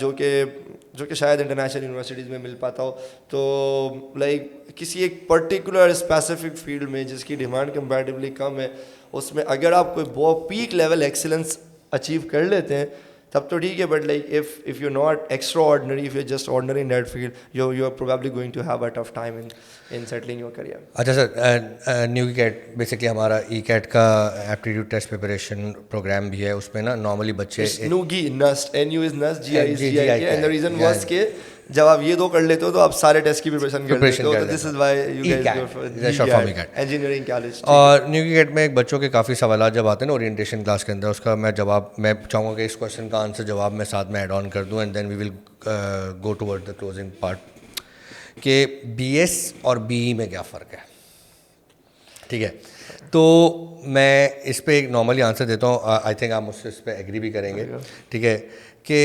जो कि शायद इंटरनेशनल यूनिवर्सिटीज़ में मिल पाता हो। तो लाइक किसी एक पर्टिकुलर स्पेसिफिक फील्ड में जिसकी डिमांड कंपैरेटिवली कम है, उसमें अगर आप कोई बहुत पीक लेवल एक्सीलेंस अचीव कर लेते हैं तब तो ठीक है, but like if you not extraordinary, if you just ordinary in that field, you are probably going to have a tough time in settling your career. अच्छा sir, new CAT basically हमारा E CAT का aptitude test preparation programme भी है, उसमें ना normally बच्चे NU is NUST, GI is GI, and the reason was के जब आप ये दो कर लेते हो तो आप सारे टेस्ट की प्रिपरेशन कर लेते हो, तो this is why you guys go for engineering college. और न्यू कैट में एक बच्चों के काफ़ी सवाल जब आते हैं ना ओरिएंटेशन क्लास के अंदर, उसका मैं चाहूँगा कि इस क्वेश्चन का आंसर जवाब मैं साथ में ऐड ऑन कर दूँ, and then we will go toward the closing part कि BS और BE में क्या फ़र्क है। ठीक है, तो मैं इस पे एक नॉर्मली आंसर देता हूँ, आई थिंक आप मुझसे इस पे एग्री भी करेंगे। ठीक है कि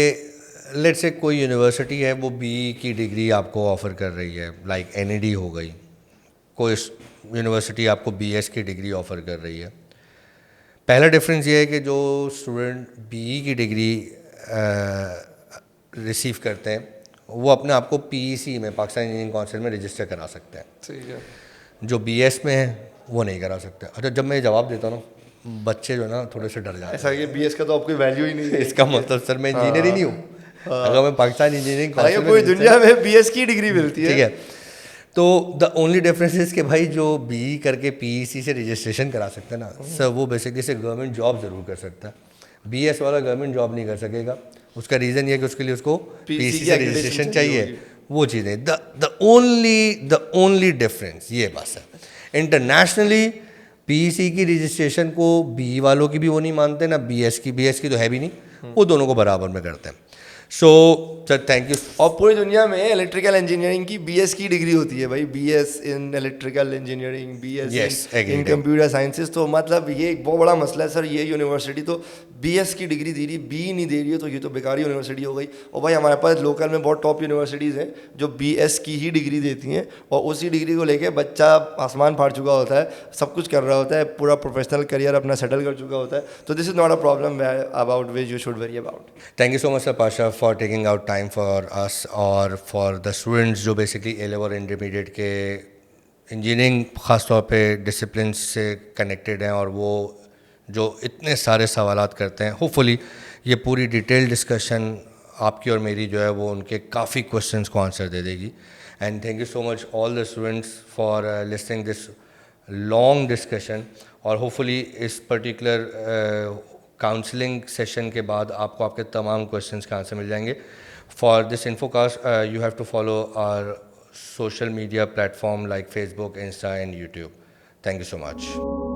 लेट्स से कोई यूनिवर्सिटी है वो BE की डिग्री आपको ऑफ़र कर रही है, लाइक NAD हो गई, कोई यूनिवर्सिटी आपको BS की डिग्री ऑफ़र कर रही है। पहला डिफरेंस ये है कि जो स्टूडेंट BE की डिग्री रिसीव करते हैं वो अपने आप को PEC में, पाकिस्तान इंजीनियरिंग काउंसिल में रजिस्टर करा सकते हैं। ठीक है, जो BS में है वो नहीं करा सकते। अच्छा, जब मैं जवाब देता हूँ ना बच्चे जो है ना थोड़े से डर जाते हैं, ऐसा कि BS का तो आपको वैल्यू ही नहीं है। इसका मतलब सर मैं इंजीनियर ही नहीं हूँ, अगर मैं पाकिस्तान इंजीनियरिंग काउंसिल में पूरी दुनिया में BS की डिग्री मिलती है। ठीक है, तो द ओनली डिफरेंस इज कि भाई जो BE करके PEC से रजिस्ट्रेशन करा सकते हैं ना सर, वो बेसिकली से गवर्नमेंट जॉब ज़रूर कर सकता है। BS वाला गवर्नमेंट जॉब नहीं कर सकेगा। उसका रीज़न ये है कि उसके लिए उसको PEC से रजिस्ट्रेशन चाहिए, वो चीज़ें। द ओनली डिफरेंस ये बस है। इंटरनेशनली PEC की रजिस्ट्रेशन को BE वालों की भी वो नहीं मानते ना BS की तो है भी नहीं, वो दोनों को बराबर में करते हैं। So sir thank you. और पूरी दुनिया में इलेक्ट्रिकल इंजीनियरिंग की BS की डिग्री होती है भाई, BS in electrical engineering, BS in computer sciences. तो मतलब ये एक बहुत बड़ा मसला है सर, ये यूनिवर्सिटी तो BS की डिग्री दे रही, BE नहीं दे रही है, तो ये तो बेकारी यूनिवर्सिटी हो गई। और भाई हमारे पास लोकल में बहुत टॉप यूनिवर्सिटीज़ हैं जो BS की ही डिग्री देती हैं, और उसी डिग्री को लेके बच्चा आसमान फाड़ चुका होता है, सब कुछ कर रहा होता है, पूरा प्रोफेशनल करियर अपना सेटल कर चुका होता है। तो this is not a problem about which you should worry about. Thank you so much sir Pasha for taking out time for us और फॉर द स्टूडेंट्स जो बेसिकली A लेवल इंटरमीडिएट के engineering ख़ास तौर पे डिसिप्लिन से connected हैं और वो जो इतने सारे सवालात करते हैं। होपफुली ये पूरी डिटेल डिस्कशन आपकी और मेरी जो है वो उनके काफ़ी क्वेश्चंस को आंसर दे देगी। And thank you so much all the students for listening this long discussion. और होपफुली इस पर्टिकुलर काउंसलिंग सेशन के बाद आपको आपके तमाम क्वेश्चंस के आंसर मिल जाएंगे। For this infocast you have to follow our social media platform like Facebook, Insta and YouTube. Thank you so much.